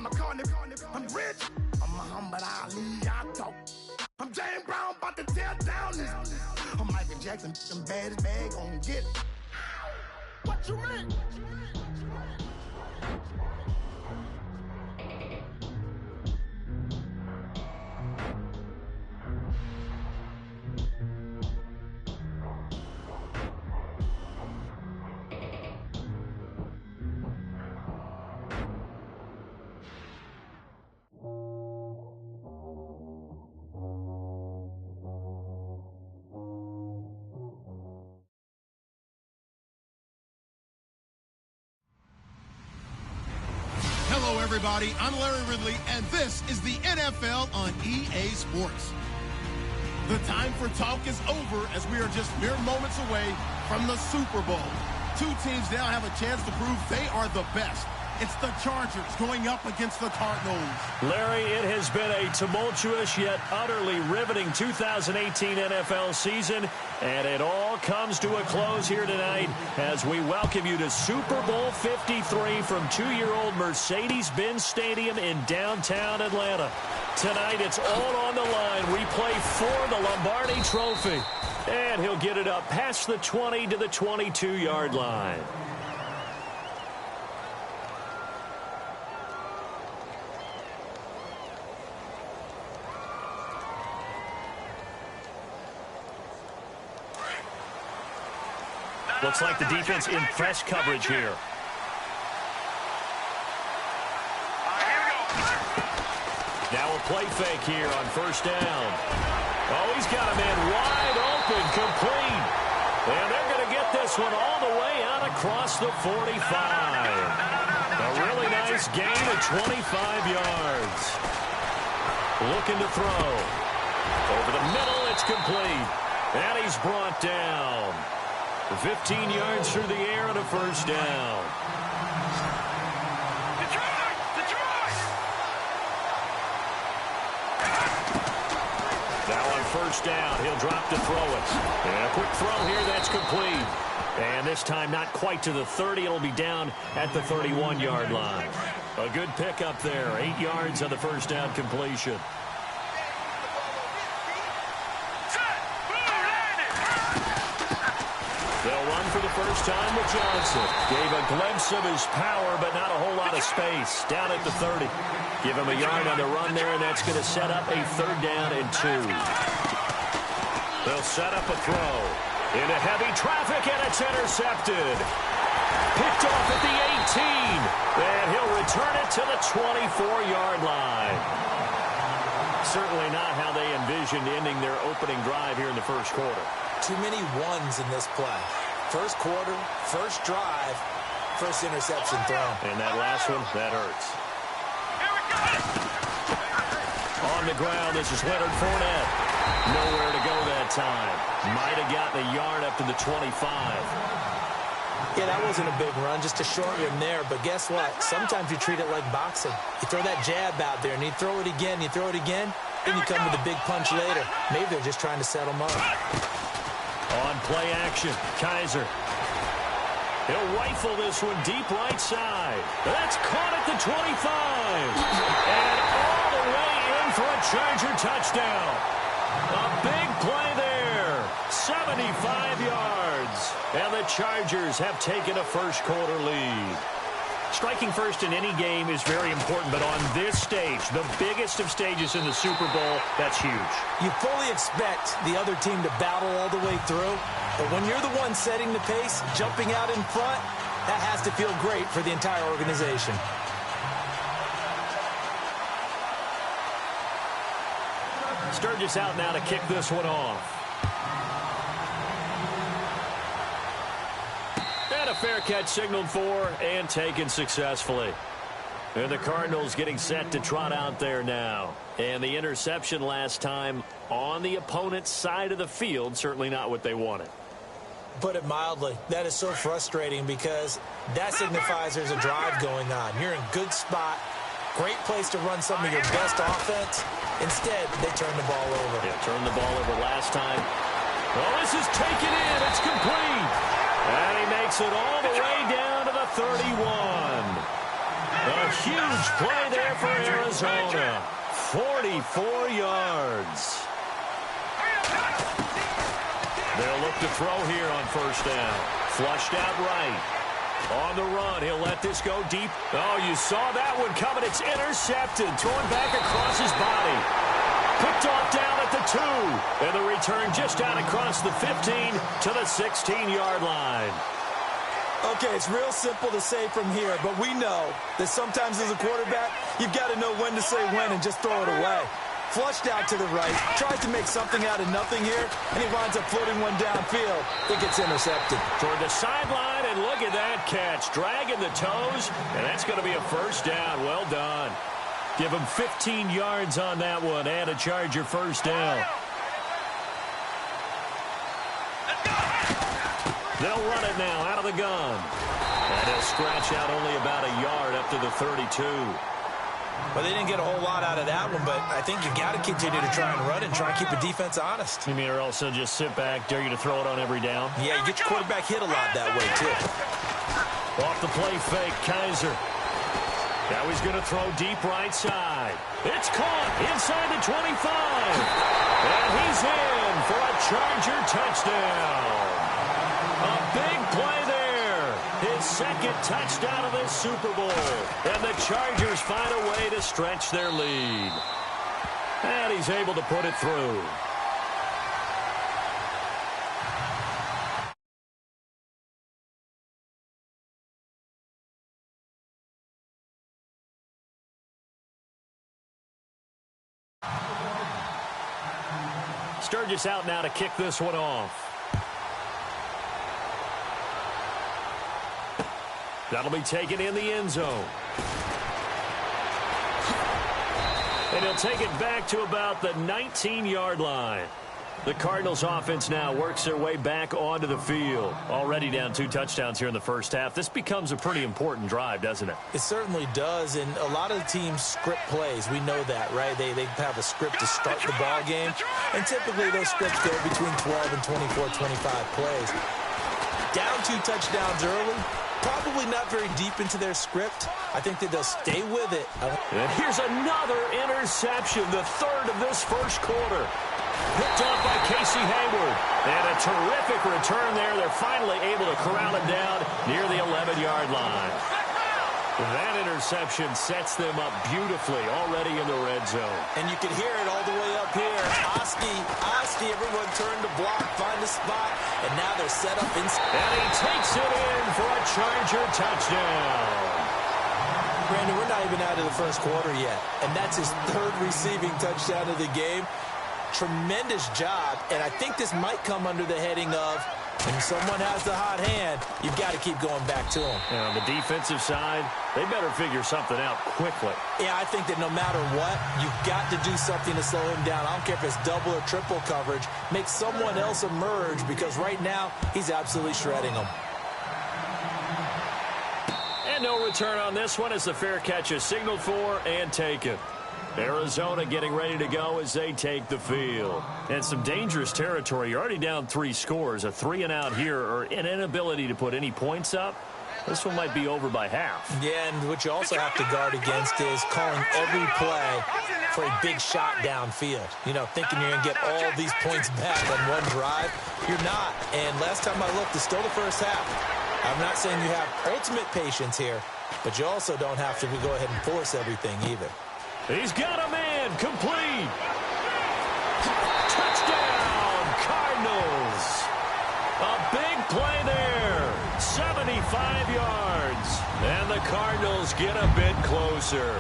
I'm rich. I'm Muhammad Ali. I talk. I'm James Brown, about to tear down this. I'm Michael Jackson, some baddest bag on get it. What you mean? Hello, everybody. I'm Larry Ridley, and this is the NFL on EA Sports. The time for talk is over as we are just mere moments away from the Super Bowl. Two teams now have a chance to prove they are the best. It's the Chargers going up against the Cardinals. Larry, it has been a tumultuous yet utterly riveting 2018 NFL season, and it all comes to a close here tonight as we welcome you to Super Bowl 53 from two-year-old Mercedes-Benz Stadium in downtown Atlanta. Tonight, it's all on the line. We play for the Lombardi Trophy, and he'll get it up past the 20 to the 22-yard line. Looks like the defense in press coverage here. Now a play fake here on first down. Oh, he's got a man wide open, complete. And they're going to get this one all the way out across the 45. A really nice gain of 25 yards. Looking to throw. Over the middle, it's complete. And he's brought down. 15 yards through the air and a first down. Now on first down, he'll drop to throw it. And a quick throw here, that's complete. And this time not quite to the 30. It'll be down at the 31-yard line. A good pickup there. 8 yards on the first down completion. They'll run for the first time with Johnson. Gave a glimpse of his power, but not a whole lot of space. Down at the 30. Give him a yard on the run there, and that's going to set up a third down and 2. They'll set up a throw. Into heavy traffic, and it's intercepted. Picked off at the 18. And he'll return it to the 24-yard line. Certainly not how they envisioned ending their opening drive here in the first quarter. Too many ones in this play. First quarter, first drive, first interception thrown. And that last one, that hurts. On the ground, this is Leonard Fournette. Nowhere to go that time. Might have gotten a yard up to the 25. Yeah, that wasn't a big run, just a short one there. But guess what? Sometimes you treat it like boxing. You throw that jab out there, and you throw it again, then you come with a big punch later. Maybe they're just trying to settle him up. On play action, Kaiser. He'll rifle this one deep right side. That's caught at the 25. And all the way in for a Charger touchdown. A big play there. 75 yards. And the Chargers have taken a first quarter lead. Striking first in any game is very important, but on this stage, the biggest of stages in the Super Bowl, that's huge. You fully expect the other team to battle all the way through, but when you're the one setting the pace, jumping out in front, that has to feel great for the entire organization. Sturgis out now to kick this one off. A fair catch signaled for and taken successfully. And the Cardinals getting set to trot out there now. And the interception last time on the opponent's side of the field, certainly not what they wanted. Put it mildly, that is so frustrating because that signifies there's a drive going on. You're in good spot, great place to run some of your best offense. Instead, they turn the ball over. Yeah, turned the ball over last time. Well, this is taken in. It's complete. And he makes it all the way down to the 31. A huge play there for Arizona. 44 yards. They'll look to throw here on first down. Flushed out right. On the run, he'll let this go deep. Oh, you saw that one coming. It's intercepted. Thrown back across his body. Picked off down at the 2. And the return just out across the 15 to the 16-yard line. Okay, it's real simple to say from here, but we know that sometimes as a quarterback, you've got to know when to say when and just throw it away. Flushed out to the right, tries to make something out of nothing here, and he winds up floating one downfield. I think it's intercepted. Toward the sideline, and look at that catch. Dragging the toes, and that's going to be a first down. Well done. Give him 15 yards on that one, and a Charger first down. They'll run it now out of the gun. And he'll scratch out only about a yard up to the 32. Well, they didn't get a whole lot out of that one, but I think you got to continue to try and run and try and keep the defense honest. You mean or also just sit back, dare you to throw it on every down? Yeah, you get your quarterback hit a lot that way, too. Off the play fake, Kaiser. Now he's going to throw deep right side. It's caught inside the 25. And he's in for a Charger touchdown. A big play there. His second touchdown of this Super Bowl. And the Chargers find a way to stretch their lead. And he's able to put it through. Sturgis out now to kick this one off. That'll be taken in the end zone. And he'll take it back to about the 19-yard line. The Cardinals offense now works their way back onto the field. Already down 2 touchdowns here in the first half. This becomes a pretty important drive, doesn't it? It certainly does, and a lot of the teams script plays. We know that, right? They have a script to start the ball game, and typically those scripts go between 12 and 24, 25 plays. Down 2 touchdowns early, probably not very deep into their script. I think that they'll stay with it. And here's another interception, the third of this first quarter. Picked off by Casey Hayward. And a terrific return there. They're finally able to corral him down near the 11-yard line. That interception sets them up beautifully already in the red zone. And you can hear it all the way up here. Allst8, everyone turned to block, find a spot, and now they're set up inside. And he takes it in for a Charger touchdown. Brandon, we're not even out of the first quarter yet, and that's his 3rd receiving touchdown of the game. Tremendous job, and I think this might come under the heading of when someone has the hot hand, you've got to keep going back to them. And on the defensive side, they better figure something out quickly. Yeah, I think that no matter what, you've got to do something to slow him down. I don't care if it's double or triple coverage. Make someone else emerge, because right now, he's absolutely shredding them. And no return on this one as the fair catch is signaled for and taken. Arizona getting ready to go as they take the field. And some dangerous territory. You're already down 3 scores. A 3-and-out here, or an inability to put any points up. This one might be over by half. Yeah, and what you also have to guard against is calling every play for a big shot downfield. You know, thinking you're going to get all these points back on one drive. You're not. And last time I looked, it's still the first half. I'm not saying you have ultimate patience here, but you also don't have to go ahead and force everything either. He's got a man complete. Touchdown, Cardinals. A big play there. 75 yards. And the Cardinals get a bit closer.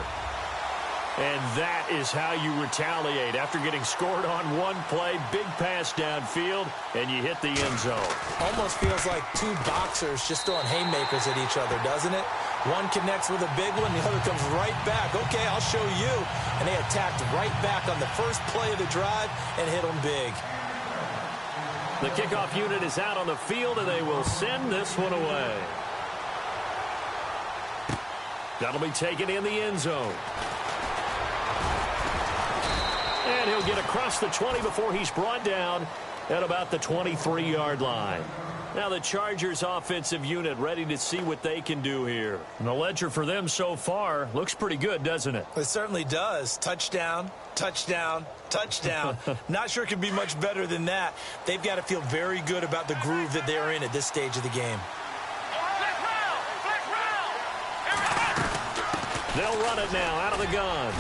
And that is how you retaliate. After getting scored on one play, big pass downfield, and you hit the end zone. Almost feels like 2 boxers just throwing haymakers at each other, doesn't it? One connects with a big one, the other comes right back. Okay, I'll show you. And they attacked right back on the first play of the drive and hit them big. The kickoff unit is out on the field, and they will send this one away. That'll be taken in the end zone. And he'll get across the 20 before he's brought down at about the 23-yard line. Now the Chargers offensive unit ready to see what they can do here. And the ledger for them so far looks pretty good, doesn't it? It certainly does. Touchdown, touchdown, touchdown. Not sure it can be much better than that. They've got to feel very good about the groove that they're in at this stage of the game. They'll run it now out of the gun.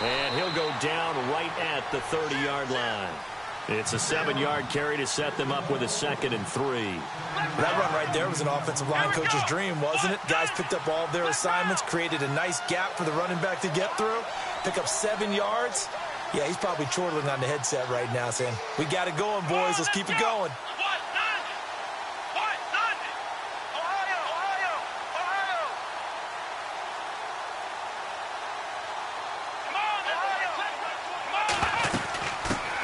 And he'll go down right at the 30-yard line. It's a 7-yard carry to set them up with a 2nd and 3. That run right there was an offensive line coach's dream, wasn't it? Guys picked up all of their assignments, created a nice gap for the running back to get through, pick up 7 yards. Yeah, he's probably chortling on the headset right now saying, we got it going, boys. Let's keep it going.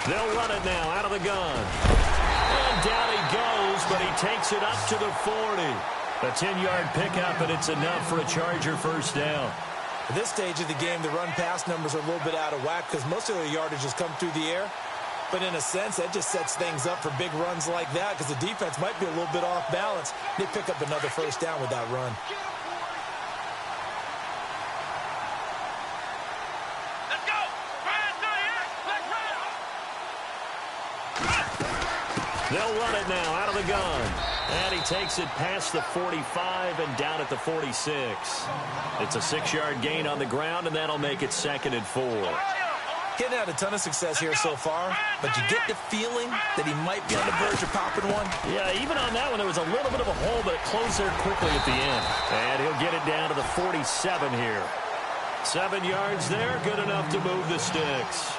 They'll run it now out of the gun. And down he goes, but he takes it up to the 40. A 10-yard pickup, and it's enough for a Charger first down. At this stage of the game, the run-pass numbers are a little bit out of whack because most of their yardage has come through the air. But in a sense, that just sets things up for big runs like that because the defense might be a little bit off balance. They pick up another first down with that run. They'll run it now out of the gun. And he takes it past the 45 and down at the 46. It's a 6-yard gain on the ground, and that'll make it 2nd and 4. Getting had a ton of success here so far, but you get the feeling that he might be on the verge of popping one. Yeah, even on that one, there was a little bit of a hole, but it closed there quickly at the end. And he'll get it down to the 47 here. 7 yards there, good enough to move the sticks.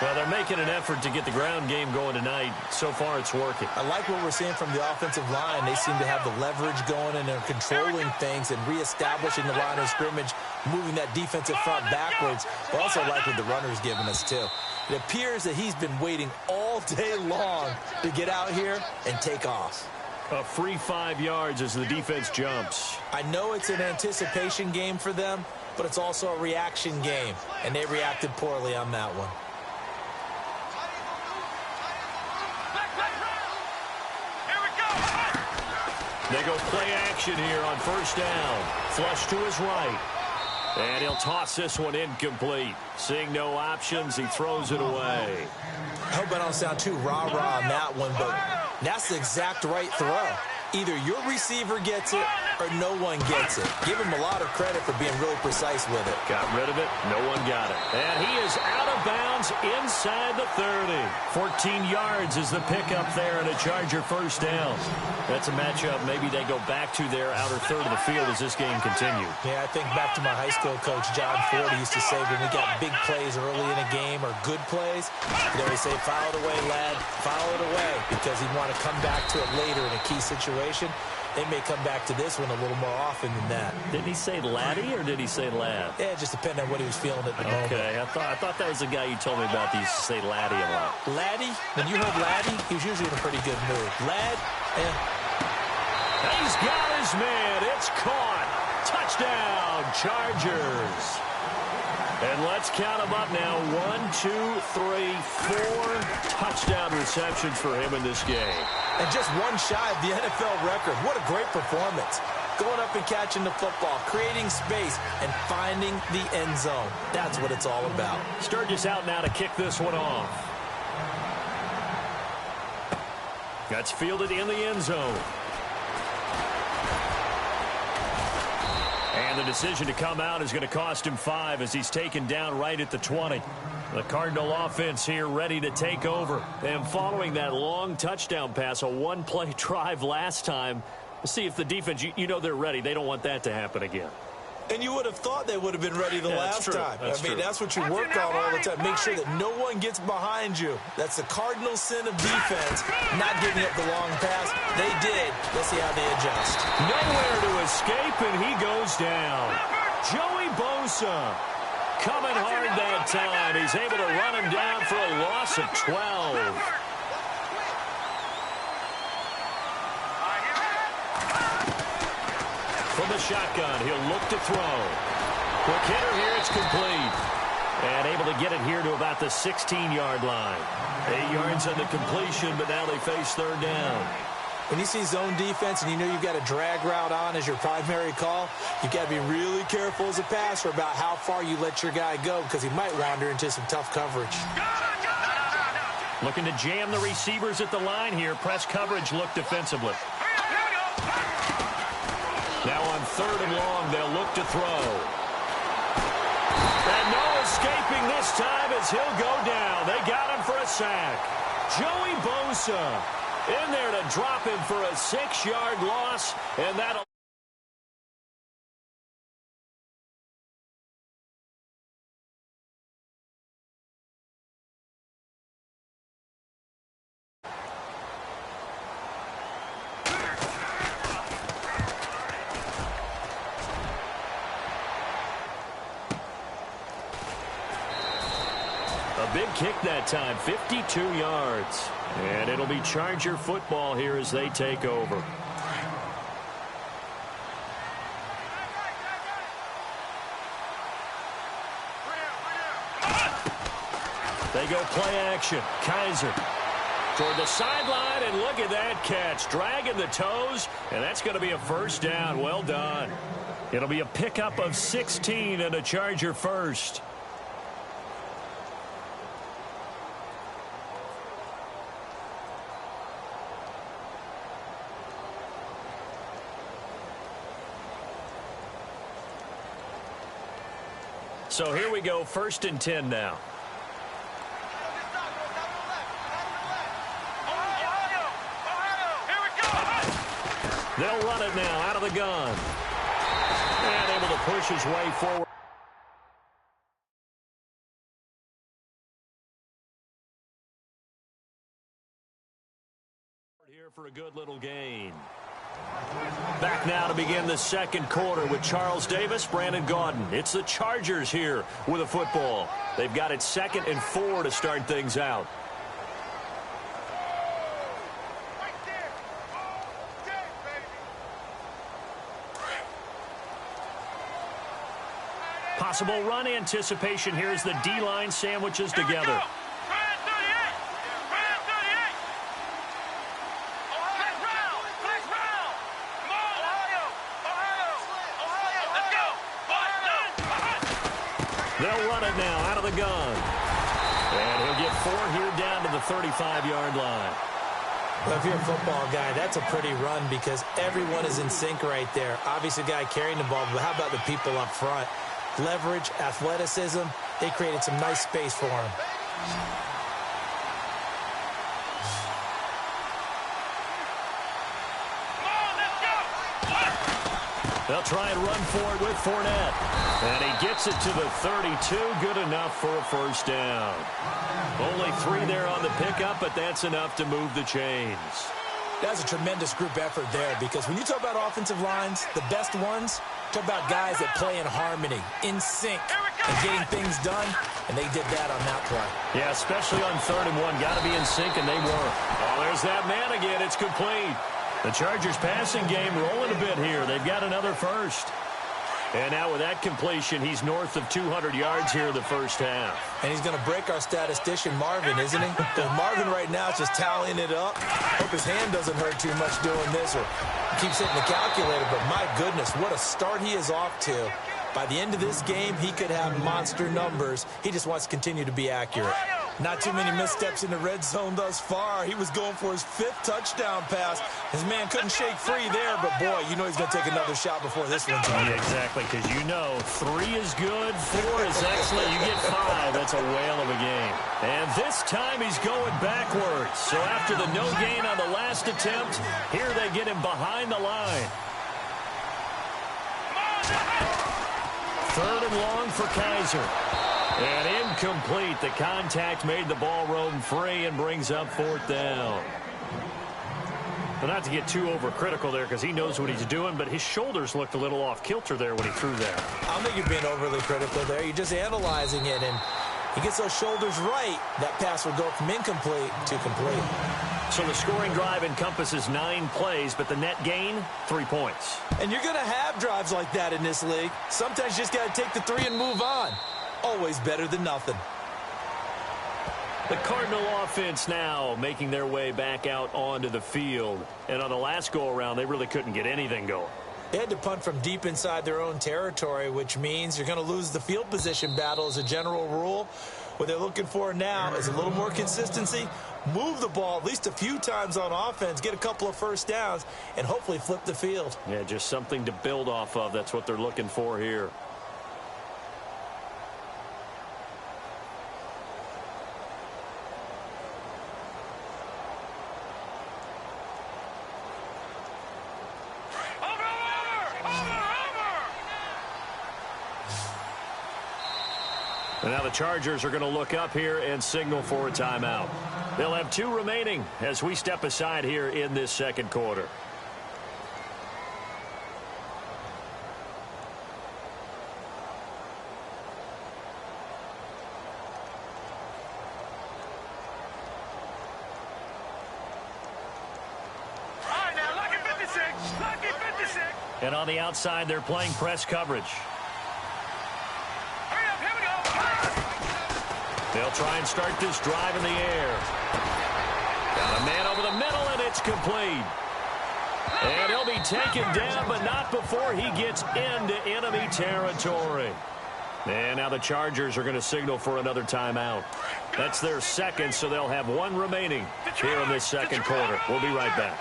Well, they're making an effort to get the ground game going tonight. So far, it's working. I like what we're seeing from the offensive line. They seem to have the leverage going, and they're controlling things and reestablishing the line of scrimmage, moving that defensive front backwards. But also like what the runner's giving us, too. It appears that he's been waiting all day long to get out here and take off. A free 5 yards as the defense jumps. I know it's an anticipation game for them, but it's also a reaction game, and they reacted poorly on that one. They go play action here on first down. Flush to his right. And he'll toss this one incomplete. Seeing no options, he throws it away. I hope I don't sound too rah-rah on that one, but that's the exact right throw. Either your receiver gets it or no one gets it. Give him a lot of credit for being really precise with it. Got rid of it. No one got it. And he is out of bounds inside the 30. 14 yards is the pickup there and a Charger first down. That's a matchup maybe they go back to their outer third of the field as this game continues. Yeah, I think back to my high school coach, John Ford. He used to say when we got big plays early in a game or good plays, he'd always say, foul it away, lad, foul it away, because he'd want to come back to it later in a key situation. They may come back to this one a little more often than that. Didn't he say laddie or did he say lad? Yeah, it just depended on what he was feeling at the moment. Okay, I thought that was the guy you told me about that used to say laddie a lot. Laddie? When you heard laddie, he was usually in a pretty good mood. Lad? He's got his man. It's caught. Touchdown, Chargers. And let's count them up now. 1, 2, 3, 4 touchdown receptions for him in this game. And just one shy of the NFL record. What a great performance. Going up and catching the football, creating space, and finding the end zone. That's what it's all about. Sturgis out now to kick this one off. That's fielded in the end zone. And the decision to come out is going to cost him 5 as he's taken down right at the 20. The Cardinal offense here ready to take over. And following that long touchdown pass, a one-play drive last time, see if the defense, you know they're ready. They don't want that to happen again. And you would have thought they would have been ready the last time. That's what you work on all the time. Make sure that no one gets behind you. That's the cardinal sin of defense, not giving up the long pass. They did. Let's see how they adjust. Nowhere to escape, and he goes down. Joey Bosa coming hard that time. He's able to run him down for a loss of 12. From the shotgun, he'll look to throw. Quick hitter here, it's complete. And able to get it here to about the 16-yard line. 8 yards on the completion, but now they face third down. When you see zone defense and you know you've got a drag route on as your primary call, you've got to be really careful as a passer about how far you let your guy go because he might wander into some tough coverage. Looking to jam the receivers at the line here. Press coverage look defensively. Now on 3rd and long, they'll look to throw. And no escaping this time as he'll go down. They got him for a sack. Joey Bosa in there to drop him for a 6-yard loss, and that'll... A big kick that time, 52 yards. And it'll be Charger football here as they take over. They go play action. Kaiser toward the sideline, and look at that catch. Dragging the toes, and that's going to be a first down. Well done. It'll be a pickup of 16 and a Charger first. So here we go, 1st and 10 now. They'll run it now out of the gun. And able to push his way forward. Here for a good little gain. Back now to begin the 2nd quarter with Charles Davis, Brandon Gaudin. It's the Chargers here with a football. They've got it 2nd and 4 to start things out. Possible run anticipation here as the D-line sandwiches together. They'll run it now out of the gun. And he'll get 4 here down to the 35-yard line. Well, if you're a football guy, that's a pretty run because everyone is in sync right there. Obviously, the guy carrying the ball, but how about the people up front? Leverage, athleticism, they created some nice space for him. They'll try and run forward with Fournette. And he gets it to the 32. Good enough for a first down. Only 3 there on the pickup, but that's enough to move the chains. That's a tremendous group effort there because when you talk about offensive lines, the best ones, talk about guys that play in harmony, in sync, and getting things done, and they did that on that play. Yeah, especially on 3rd and 1. Got to be in sync, and they were. Oh, there's that man again. It's complete. The Chargers passing game rolling a bit here. They've got another first. And now with that completion, he's north of 200 yards here in the first half. And he's going to break our statistician, Marvin, isn't he? Because Marvin right now is just tallying it up. Hope his hand doesn't hurt too much doing this or keeps hitting the calculator. But my goodness, what a start he is off to. By the end of this game, he could have monster numbers. He just wants to continue to be accurate. Not too many missteps in the red zone thus far. He was going for his 5th touchdown pass. His man couldn't shake free there, but boy, you know he's going to take another shot before this one's over. Yeah, exactly, because you know 3 is good, 4 is excellent. You get 5, that's a whale of a game. And this time he's going backwards. So after the no gain on the last attempt, here they get him behind the line. 3rd and long for Kaiser. And incomplete. The contact made the ball roam free and brings up 4th down. But not to get too overcritical there because he knows what he's doing, but his shoulders looked a little off kilter there when he threw that. I don't think you're being overly critical there. You're just analyzing it, and he gets those shoulders right. That pass will go from incomplete to complete. So the scoring drive encompasses 9 plays, but the net gain, 3 points. And you're going to have drives like that in this league. Sometimes you just got to take the 3 and move on. Always better than nothing. The Cardinal offense now making their way back out onto the field. And on the last go-around, they really couldn't get anything going. They had to punt from deep inside their own territory, which means you're going to lose the field position battle as a general rule. What they're looking for now is a little more consistency, move the ball at least a few times on offense, get a couple of first downs, and hopefully flip the field. Yeah, just something to build off of. That's what they're looking for here. And now the Chargers are going to look up here and signal for a timeout. They'll have 2 remaining as we step aside here in this second quarter. All right, now, lucky 56. Lucky 56. And on the outside, they're playing press coverage. They'll try and start this drive in the air. Got a man over the middle, and it's complete. And he'll be taken down, but not before he gets into enemy territory. And now the Chargers are going to signal for another timeout. That's their second, so they'll have 1 remaining here in this second quarter. We'll be right back.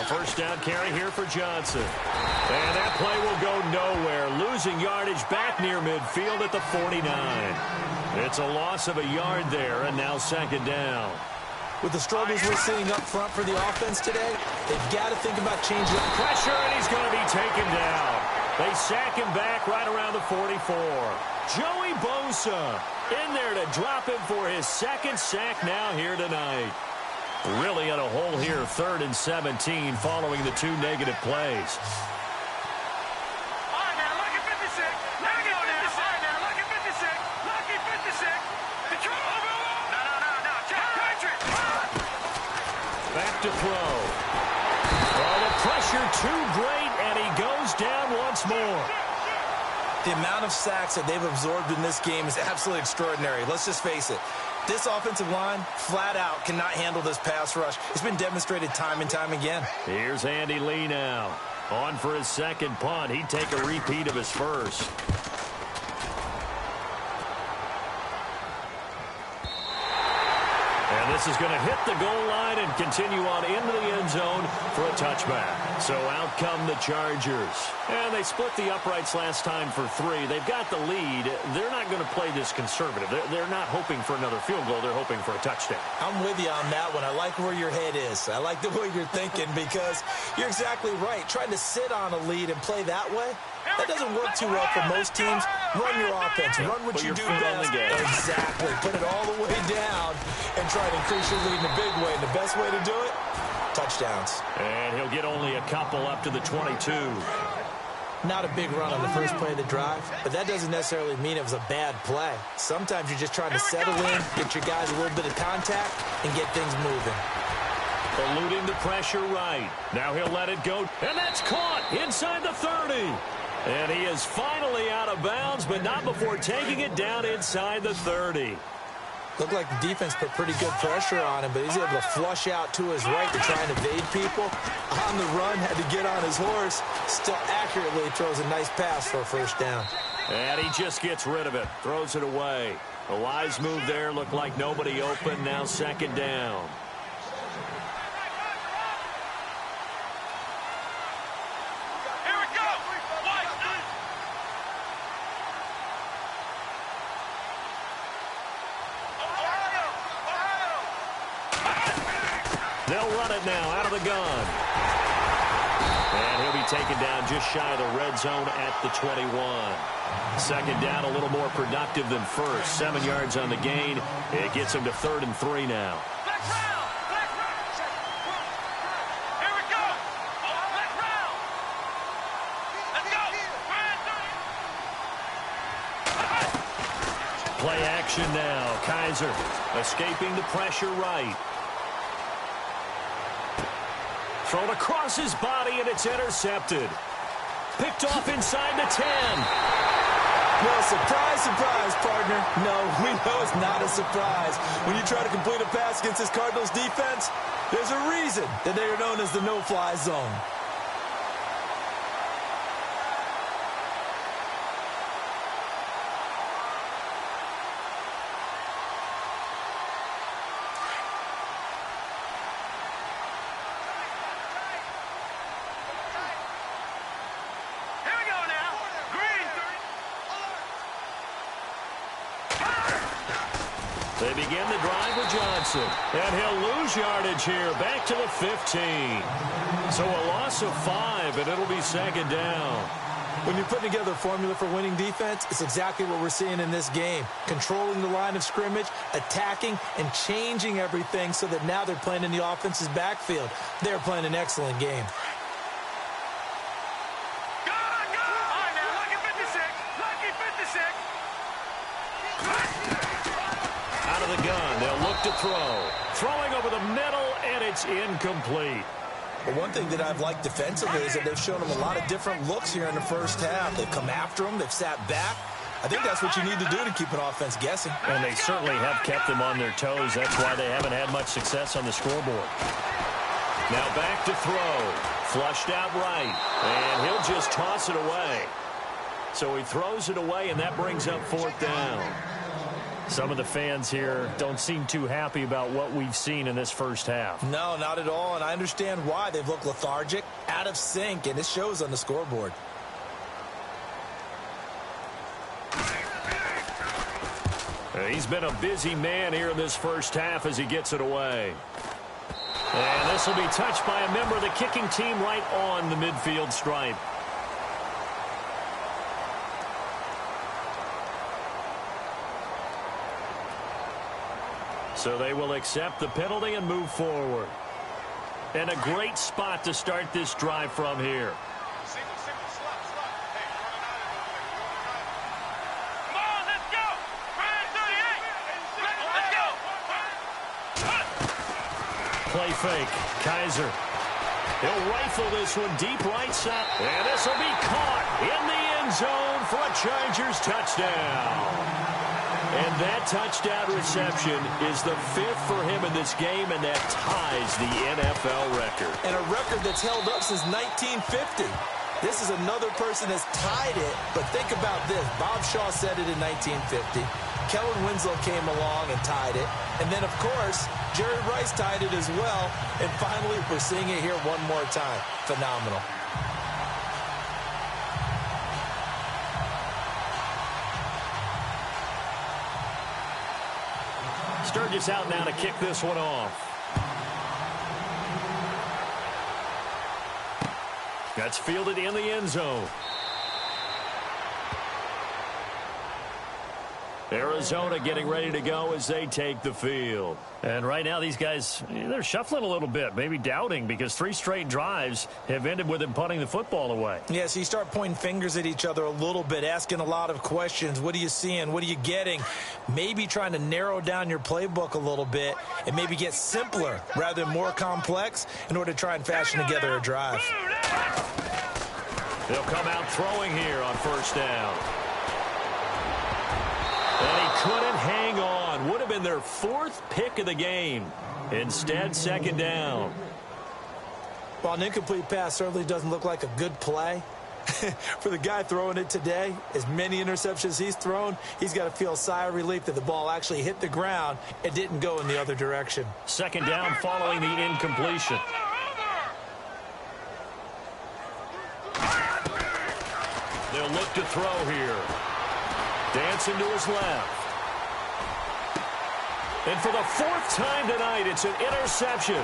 First down carry here for Johnson. And that play will go nowhere. Losing yardage back near midfield at the 49. It's a loss of a yard there, and now second down. With the struggles we're seeing up front for the offense today, they've got to think about changing up pressure, and he's going to be taken down. They sack him back right around the 44. Joey Bosa in there to drop him for his second sack now here tonight. Really in a hole here, 3rd and 17 following the 2 negative plays. All right, now, lucky 56. Lucky 56. All right, now, lucky 56. Lucky 56. No. Jack Patrick. Back to throw. Oh, the pressure too great, and he goes down once more. The amount of sacks that they've absorbed in this game is absolutely extraordinary. Let's just face it. This offensive line, flat out, cannot handle this pass rush. It's been demonstrated time and time again. Here's Andy Lee now. On for his second punt. He'd take a repeat of his first. And this is going to hit the goal line and continue on into the end zone for a touchback. So out come the Chargers. And they split the uprights last time for 3. They've got the lead. They're not going to play this conservative. They're not hoping for another field goal. They're hoping for a touchdown. I'm with you on that one. I like where your head is. I like the way you're thinking because you're exactly right. Trying to sit on a lead and play that way, that doesn't work too well for most teams. Run your offense. Run what you do best. Exactly. Put it all the way down and try to increase your lead in a big way. And the best way to do it, touchdowns. And he'll get only a couple up to the 22. Not a big run on the first play of the drive, but that doesn't necessarily mean it was a bad play. Sometimes you're just trying to settle in, get your guys a little bit of contact, and get things moving. Eluding the pressure right. Now he'll let it go. And that's caught inside the 30. And he is finally out of bounds, but not before taking it down inside the 30. Looked like the defense put pretty good pressure on him, but he's able to flush out to his right to try and evade people. On the run, had to get on his horse. Still accurately throws a nice pass for a first down. And he just gets rid of it, throws it away. A wise move there, looked like nobody open, now second down. They'll run it now out of the gun. And he'll be taken down just shy of the red zone at the 21. Second down, a little more productive than first. 7 yards on the gain. It gets him to 3rd and 3 now. Here we go. Let's round. Let's go. Play action now. Kaiser escaping the pressure right. Thrown across his body, and it's intercepted. Picked off inside the 10. Well, surprise, surprise, partner. No, we know it's not a surprise. When you try to complete a pass against this Cardinals defense, there's a reason that they are known as the no-fly zone. They begin the drive with Johnson. And he'll lose yardage here. Back to the 15. So a loss of 5, and it'll be second down. When you're putting together a formula for winning defense, it's exactly what we're seeing in this game. Controlling the line of scrimmage, attacking, and changing everything so that now they're playing in the offense's backfield. They're playing an excellent game. Out of the gun, they'll look to throw. Throwing over the middle, and it's incomplete. But one thing that I've liked defensively is that they've shown them a lot of different looks here in the first half. They've come after them. They've sat back. I think that's what you need to do to keep an offense guessing. And they certainly have kept them on their toes. That's why they haven't had much success on the scoreboard. Now back to throw. Flushed out right. And he'll just toss it away. So he throws it away, and that brings up fourth down. Some of the fans here don't seem too happy about what we've seen in this first half. No, not at all, and I understand why. They've looked lethargic, out of sync, and it shows on the scoreboard. He's been a busy man here in this first half as he gets it away. And this will be touched by a member of the kicking team right on the midfield stripe. So they will accept the penalty and move forward. And a great spot to start this drive from here. Come on, let's go! Let's go! Play fake. Kaiser. He'll rifle this one deep right side. And this will be caught in the end zone for a Chargers touchdown. And that touchdown reception is the 5th for him in this game, and that ties the NFL record. And a record that's held up since 1950. This is another person that's tied it, but think about this. Bob Shaw said it in 1950. Kellen Winslow came along and tied it. And then, of course, Jerry Rice tied it as well. And finally, we're seeing it here one more time. Phenomenal. Sturgis out now to kick this one off. That's fielded in the end zone. Arizona getting ready to go as they take the field. And right now these guys, they're shuffling a little bit, maybe doubting, because 3 straight drives have ended with them punting the football away. Yeah, so you start pointing fingers at each other a little bit, asking a lot of questions. What are you seeing? What are you getting? Maybe trying to narrow down your playbook a little bit and maybe get simpler rather than more complex in order to try and fashion together a drive. They'll come out throwing here on first down. And he couldn't hang on. Would have been their 4th pick of the game. Instead, second down. Well, an incomplete pass certainly doesn't look like a good play. For the guy throwing it today, as many interceptions he's thrown, he's got to feel a sigh of relief that the ball actually hit the ground and didn't go in the other direction. Second down following the incompletion. They'll look to throw here. Dancing to his left. And for the 4th time tonight, it's an interception.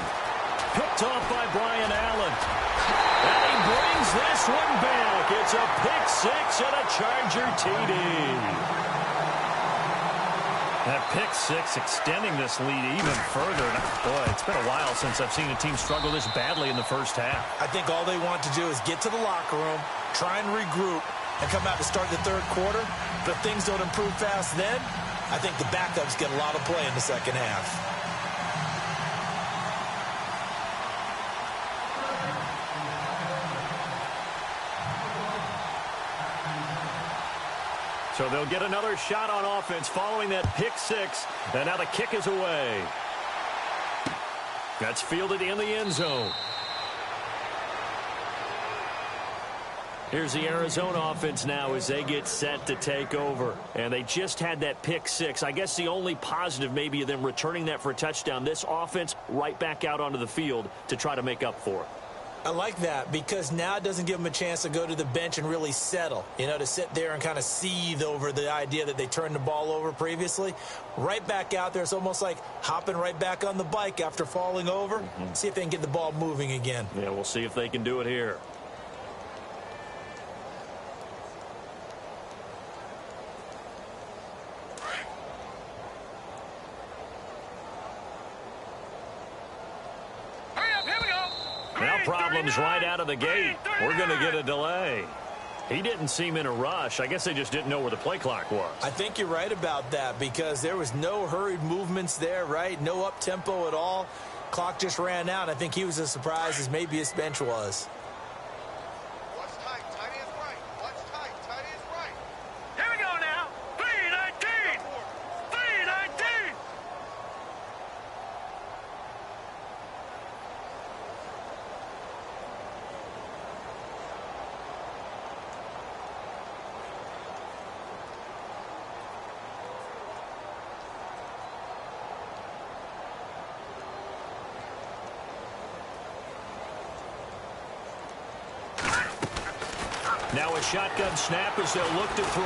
Picked off by Brian Allen. And he brings this one back. It's a pick-6 and a Charger TD. That pick-6 extending this lead even further. Boy, it's been a while since I've seen a team struggle this badly in the first half. I think all they want to do is get to the locker room, try and regroup, and come out to start the 3rd quarter. But if things don't improve fast then, I think the backups get a lot of play in the second half. So they'll get another shot on offense following that pick six. And now the kick is away. That's fielded in the end zone. Here's the Arizona offense now as they get set to take over. And they just had that pick six. I guess the only positive maybe of them returning that for a touchdown. This offense right back out onto the field to try to make up for it. I like that because now it doesn't give them a chance to go to the bench and really settle, to sit there and kind of seethe over the idea that they turned the ball over previously. Right back out there, it's almost like hopping right back on the bike after falling over. See if they can get the ball moving again. Yeah, we'll see if they can do it here. Problems right out of the gate. We're going to get a delay. He didn't seem in a rush. I guess they just didn't know where the play clock was. I think you're right about that because there was no hurried movements there, right? No up-tempo at all. Clock just ran out. I think he was as surprised as maybe his bench was. Watch tight. Tight is right. Watch tight. Tight is right. Here we go now. 3-19. 3-19. Now a shotgun snap as they'll look to throw.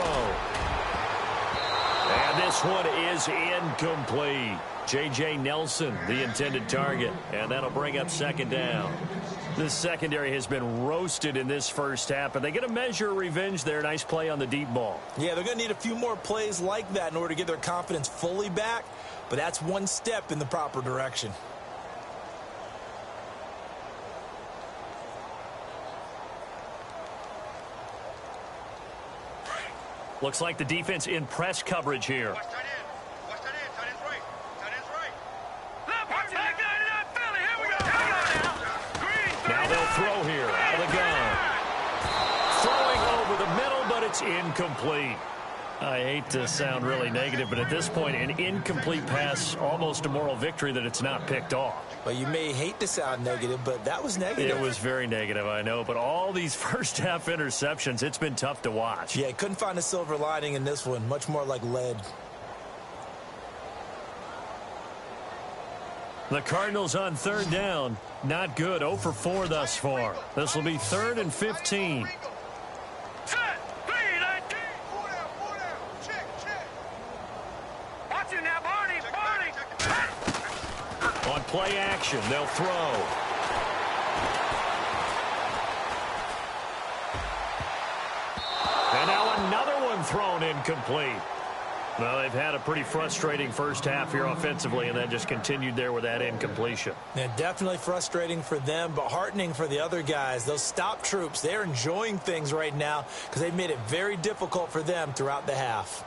And this one is incomplete. J.J. Nelson, the intended target. And that'll bring up second down. This secondary has been roasted in this first half, and they get a measure of revenge there. Nice play on the deep ball. Yeah, they're going to need a few more plays like that in order to get their confidence fully back, but that's one step in the proper direction. Looks like the defense in press coverage here. Watch tight end. Watch tight end. Tight end's right. Tight end's right. Left. Watch back 99 Philly. Here we go. Now. Green. Now they'll throw here out of the gun. Throwing over the middle, but it's incomplete. I hate to sound really negative, but at this point, an incomplete pass, almost a moral victory that it's not picked off. Well, you may hate to sound negative, but that was negative. It was very negative, I know, but all these first-half interceptions, it's been tough to watch. Yeah, couldn't find a silver lining in this one, much more like lead. The Cardinals on third down, not good, 0 for 4 thus far. This will be 3rd and 15. On play action, they'll throw. And now another one thrown incomplete. Well, they've had a pretty frustrating first half here offensively, and then just continued there with that incompletion. Yeah, definitely frustrating for them, but heartening for the other guys. Those stop troops, they're enjoying things right now because they've made it very difficult for them throughout the half.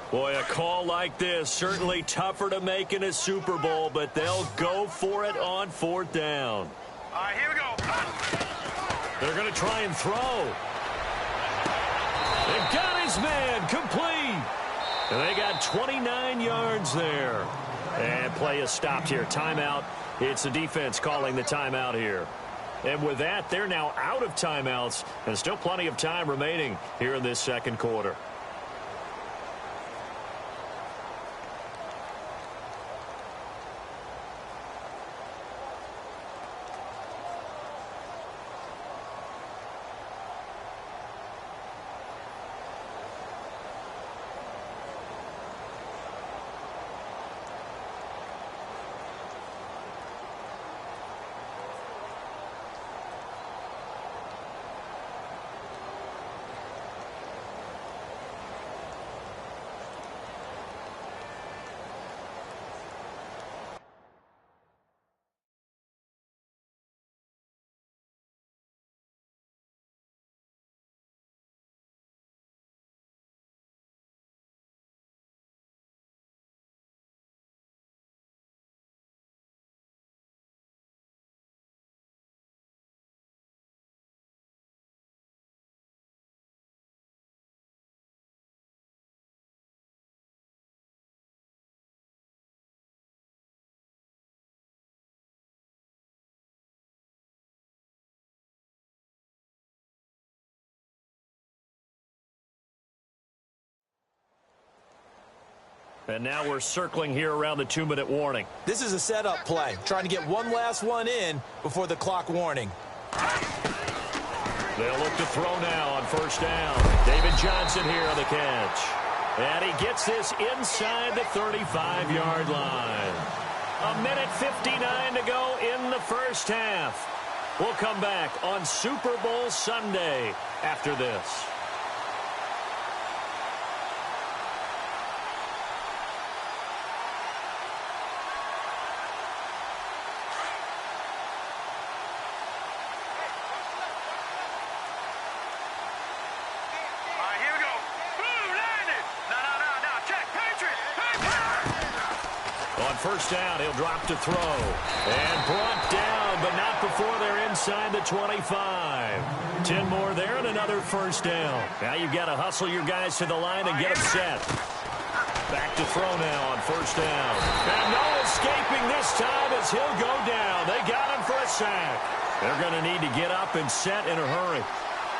Boy, a call like this, certainly tougher to make in a Super Bowl, but they'll go for it on 4th down. All right, here we go. They're going to try and throw. They've got his man complete. And they got 29 yards there. And play is stopped here. Timeout. It's the defense calling the timeout here. And with that, they're now out of timeouts. And still plenty of time remaining here in this second quarter. And now we're circling here around the 2-minute warning. This is a setup play, trying to get one last one in before the clock warning. They'll look to throw now on first down. David Johnson here on the catch. And he gets this inside the 35-yard line. 1:59 to go in the first half. We'll come back on Super Bowl Sunday after this. First down, he'll drop to throw. And brought down, but not before they're inside the 25. 10 more there and another first down. Now you've got to hustle your guys to the line and get them set. Back to throw now on first down. And no escaping this time as he'll go down. They got him for a sack. They're going to need to get up and set in a hurry.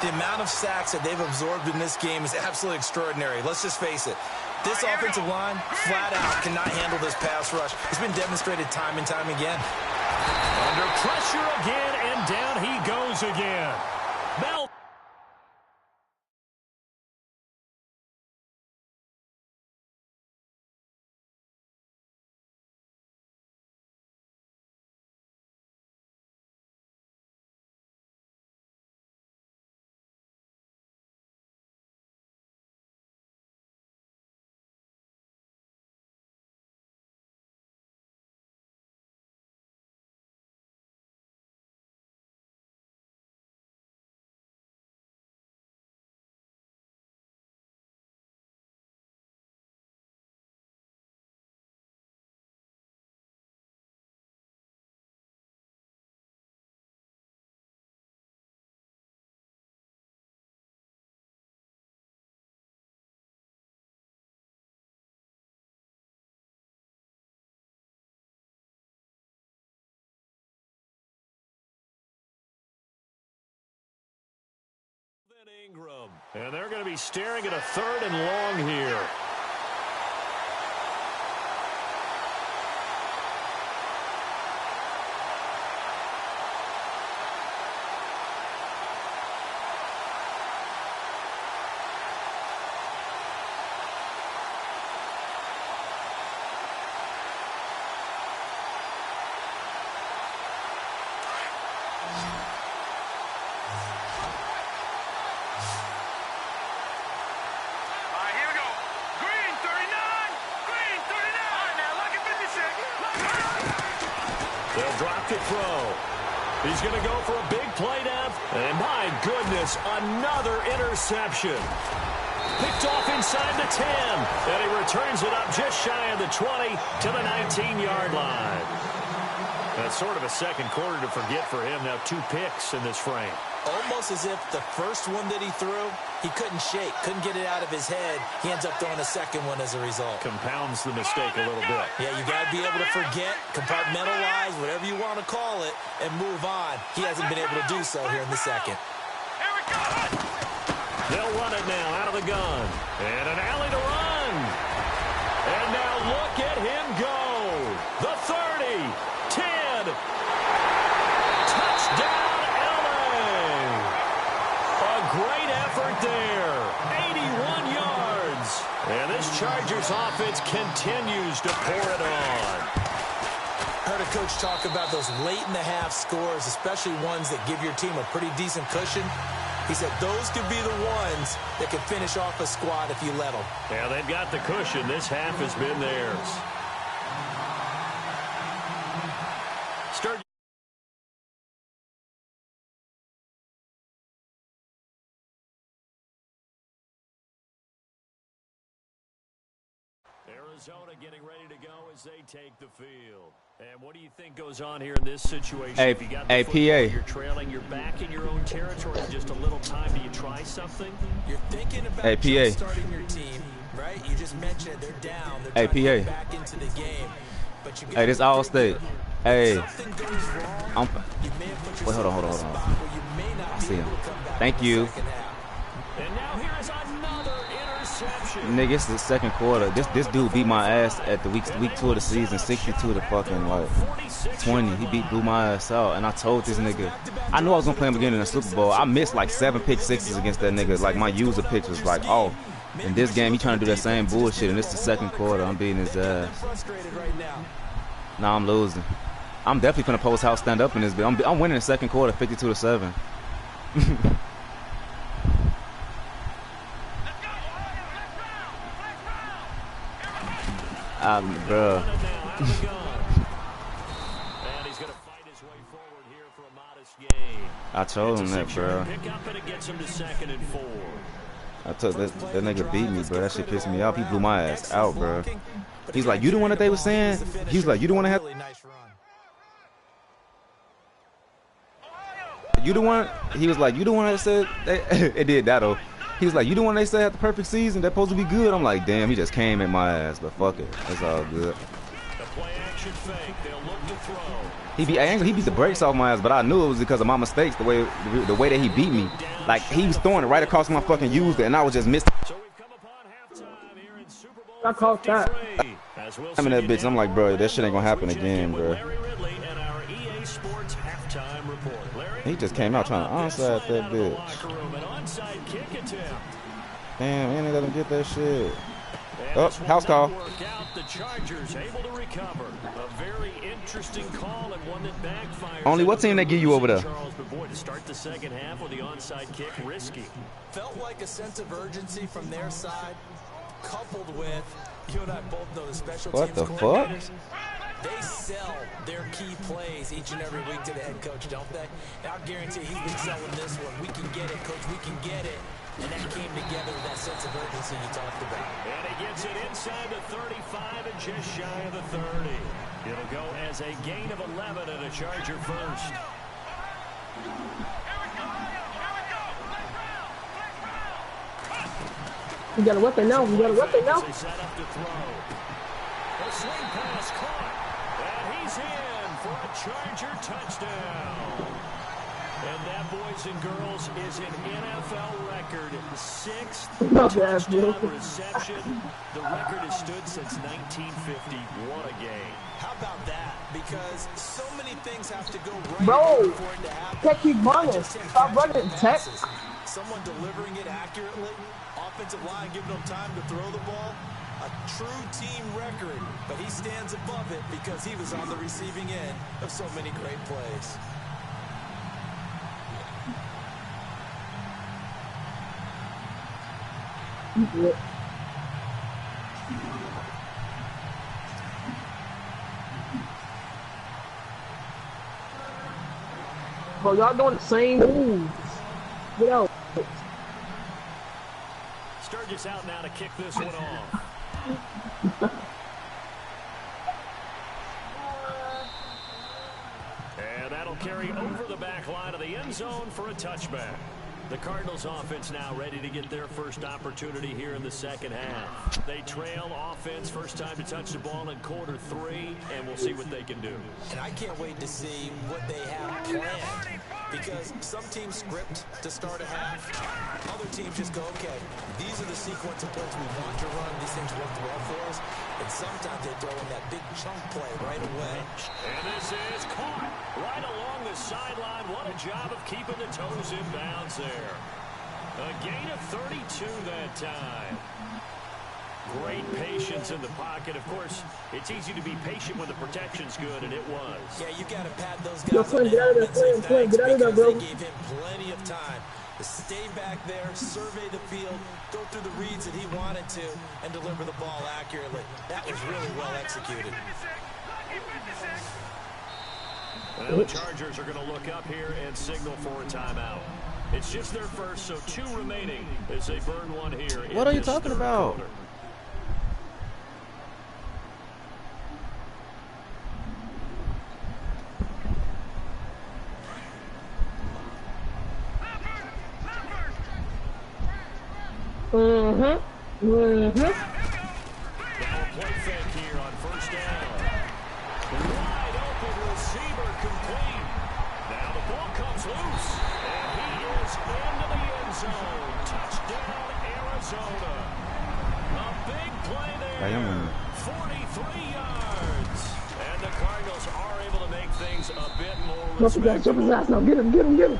The amount of sacks that they've absorbed in this game is absolutely extraordinary. Let's just face it. This offensive line, flat out, cannot handle this pass rush. It's been demonstrated time and time again. Under pressure again, and down he goes again. Bell. Ingram. And they're going to be staring at a 3rd and long here. They'll drop to throw. He's going to go for a big play now. And my goodness, another interception. Picked off inside the 10. And he returns it up just shy of the 20 to the 19-yard line. That's sort of a second quarter to forget for him. Now 2 picks in this frame. Almost as if the first one that he threw, he couldn't shake, couldn't get it out of his head. He ends up throwing a second one as a result. Compounds the mistake a little bit. Yeah, you got to be able to forget, compartmentalize, whatever you want to call it, and move on. He hasn't been able to do so here in the second. They'll run it now out of the gun. And an alley to run. And now look at him go. The 30, 10, touchdown. Great effort there. 81 yards. And this Chargers offense continues to pour it on. Heard a coach talk about those late-in-the-half scores, especially ones that give your team a pretty decent cushion. He said those could be the ones that could finish off a squad if you let them. Yeah, they've got the cushion. This half has been theirs. Start. Arizona getting ready to go as they take the field. And what do you think goes on here in this situation? Hey, if you got hey, football, PA. You're trailing, you're back in your own territory, just a little time. Do you try something? You're thinking about PA. starting your team, right? You just mentioned they're down. They're Hey, trying to get PA. back into the game. But you Hey, this Allst8. Hey. something goes wrong, you may have put Wait, hold on, yourself hold on, in a hold on. spot where you may not I be see able him. to come back Thank in the you. second half. And now here is another interception. Nigga, it's the second quarter. This dude beat my ass at the week 2 of the season, 62 to fucking like 20. He blew my ass out, and I told this nigga, I knew I was gonna play him again in the Super Bowl. I missed like 7 pick sixes against that nigga. Like my user picks was like off. In this game, he trying to do that same bullshit, and it's the second quarter. I'm beating his ass. Nah, I'm losing. I'm definitely gonna post house stand up in this bit. I'm winning the second quarter, 52 to 7. Bro. I told him that, bro. I told that nigga beat me, bro. That shit pissed me off. He blew my ass out, bro. He's like, you the one that they was saying? He's like, you the one that had. You the one? He was like, you the one that said it did that though. He was like, you the one they said had the perfect season. That's supposed to be good. I'm like, damn, he just came at my ass, but fuck it, it's all good. He beat the brakes off my ass, but I knew it was because of my mistakes. The way that he beat me, like he was throwing it right across my fucking user, and I was just missing. I caught that. I'm in that bitch. I'm like, bro, that shit ain't gonna happen again, bro. He just came out trying to onside that bitch. Damn, and they let him get that shit. Oh, house call. The Chargers able to recover. A very interesting call and one that backfired. Only what team they give you over there? But boy, to start the second half with the onside kick, risky. Felt like a sense of urgency from their side, coupled with, you and I both know the special teams coordinators. They sell their key plays each and every week to the head coach, don't they? And I'll guarantee he's been selling this one. We can get it, coach, we can get it. And that came together with that sense of urgency you talked about. And he gets it inside the 35 and just shy of the 30. It'll go as a gain of 11 and a Charger first. We got a weapon now. We got a weapon now. Set up to throw. A swing pass caught. And he's in for a Charger touchdown. And that, boys and girls, is an NFL record. 6th touchdown reception. The record has stood since 1950. What a game. How about that? Because so many things have to go right for it to happen. Tech keep running. Stop running, Tech. Someone delivering it accurately. Offensive line giving them time to throw the ball. A true team record. But he stands above it because he was on the receiving end of so many great plays. Bro, y'all doing the same moves. Get out. Sturgis out now to kick this one off. And that'll carry over the back line of the end zone for a touchback. The Cardinals offense now ready to get their first opportunity here in the second half. They trail offense, first time to touch the ball in quarter 3, and we'll see what they can do. And I can't wait to see what they have planned, because some teams script to start a half. Other teams just go, okay, these are the sequence of plays we want to run. These things work well for us. And sometimes they throw in that big chunk play right away. And this is caught right along the sideline. What a job of keeping the toes in bounds there. A gain of 32 that time. Great patience in the pocket. Of course, it's easy to be patient when the protection's good, and it was. Yeah, you got to pat those guys. Get out of there, get out of there, bro. They gave him plenty of time to stay back there, survey the field, go through the reads that he wanted to, and deliver the ball accurately. That was really well executed. Well, the Chargers are going to look up here and signal for a timeout. It's just their first, so 2 remaining as they burn one here. What are you talking about? Quarter. Now a play fake here on first down. Wide open receiver complete. Now the ball comes loose, and he is into the end zone. Touchdown, Arizona. big play I am there. 43 yards. And the Cardinals are able to make things a bit more respectable. Jump his ass now. Get him, get him, get him.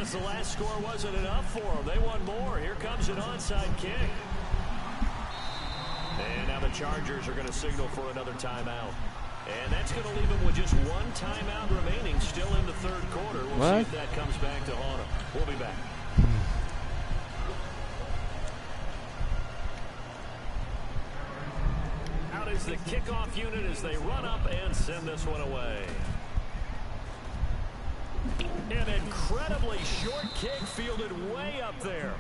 The last score wasn't enough for them. They want more. Here comes an onside kick. And now the Chargers are going to signal for another timeout. And that's going to leave them with just one timeout remaining still in the third quarter. We'll see if that comes back to haunt them. We'll be back. Out is the kickoff unit as they run up and send this one away. An incredibly short kick fielded way up there.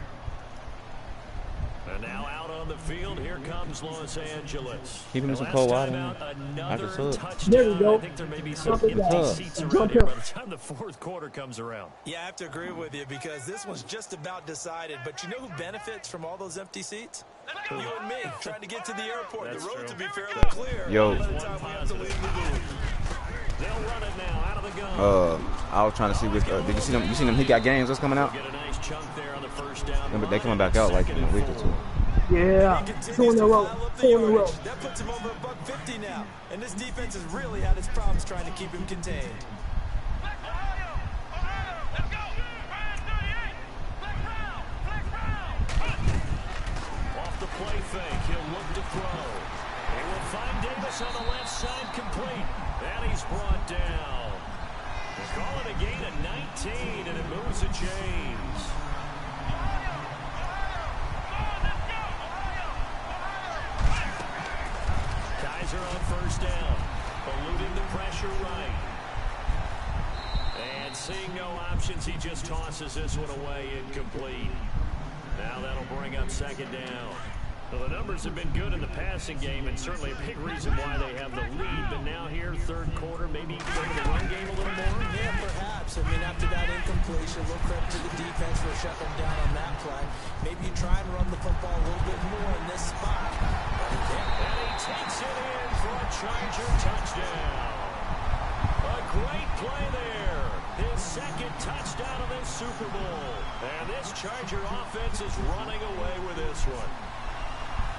And now out on the field, here comes Los Angeles. Keep him in some cold water. Another touchdown. There we go. I think there may be some empty seats around here by the time the fourth quarter comes around. Yeah, I have to agree with you because this one's just about decided. But you know who benefits from all those empty seats? You and me, trying to get to the airport. That's the road true. to be fairly clear. Yo. By the time we have to leave the booth. They'll run it now out of the gun. I was trying to see which. Did you see them? You seen them? He got games. What's coming out? Get a nice chunk there on the first down. Yeah, but they coming back out like in a week or two. Yeah, 2 in a row. 2 in a row. That puts him over $150 now. And this defense has really had its problems trying to keep him contained. Off the play fake, he'll look to throw. He will find Davis on the left side complete. And he's brought down. They call it a gain of 19, and it moves the chains. Kaiser on first down, eluding the pressure right. And seeing no options, he just tosses this one away incomplete. Now that'll bring up second down. Well, the numbers have been good in the passing game, and certainly a big reason why they have the lead. But now here, third quarter, maybe go to the run game a little more? Yeah, perhaps. I mean, after that incompletion, a little credit to the defense for shutting them down on that play. Maybe you try and run the football a little bit more in this spot. And he takes it in for a Charger touchdown. A great play there. His second touchdown of this Super Bowl. And this Charger offense is running away with this one.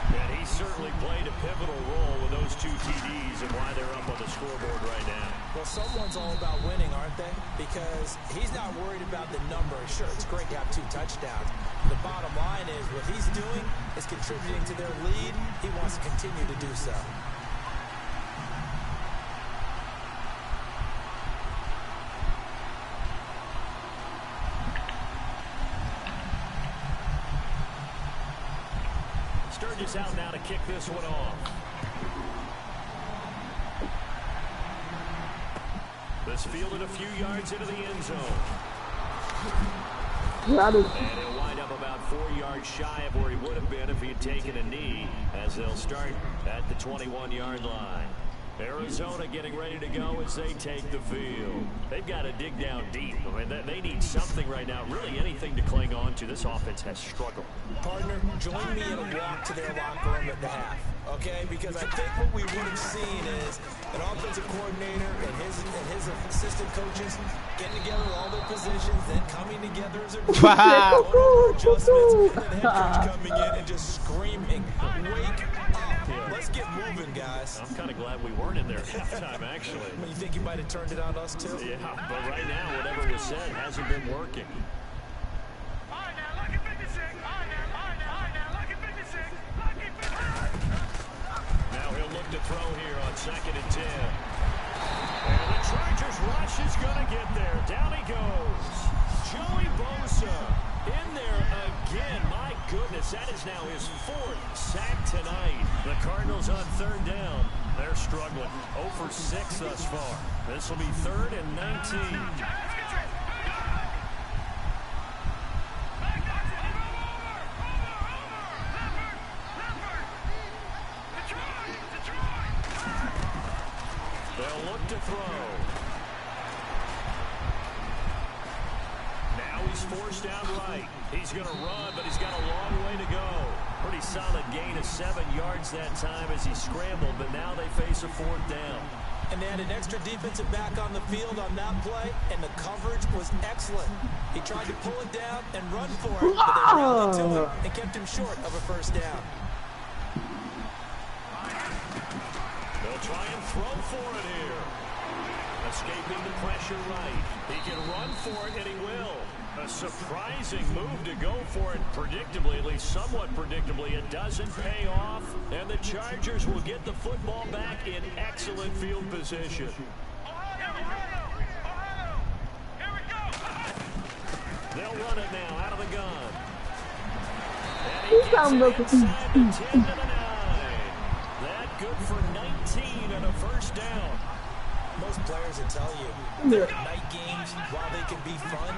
And he certainly played a pivotal role with those 2 TDs and why they're up on the scoreboard right now. Well, someone's all about winning, aren't they? Because he's not worried about the number. Sure, it's great to have 2 touchdowns. The bottom line is what he's doing is contributing to their lead. He wants to continue to do so. Sturgis out now to kick this one off. This fielded a few yards into the end zone. And he'll wind up about 4 yards shy of where he would have been if he had taken a knee, as they'll start at the 21-yard line. Arizona getting ready to go as they take the field. They've got to dig down deep. I mean, they need something right now, really anything to cling on to. This offense has struggled. Partner, join me in a walk to their locker room at the half, okay? Because I think what we would have seen is an offensive coordinator and his assistant coaches getting together all their positions, then coming together as a group, adjustments, and then the head coach coming in and just screaming, "Wake up! Let's get moving, guys." I'm kind of glad we weren't in there at halftime, actually. You think you might have turned it on us, too? Yeah, but right now, whatever was said hasn't been working. Now he'll look to throw here on 2nd and 10. And the Chargers rush is going to get there. Down he goes. Joey Bosa in there again. My goodness, that is now his 4th sack tonight. The Cardinals on 3rd down. They're struggling. 0 for 6 thus far. This will be 3rd and 19. They'll look to throw. forced down right. He's going to run, but he's got a long way to go. Pretty solid gain of 7 yards that time as he scrambled, but now they face a 4th down. And they had an extra defensive back on the field on that play, and the coverage was excellent. He tried to pull it down and run for it, but they rallied to him and kept him short of a 1st down. They'll try and throw for it here. Escaping the pressure right. He can run for it, and he will. A surprising move to go for it predictably, at least somewhat predictably. It doesn't pay off, and the Chargers will get the football back in excellent field position. They'll run it now out of the gun. And he gets it inside the 10 to the 9. That good for 19 and a 1st down. Most players will tell you that night games, while they can be fun,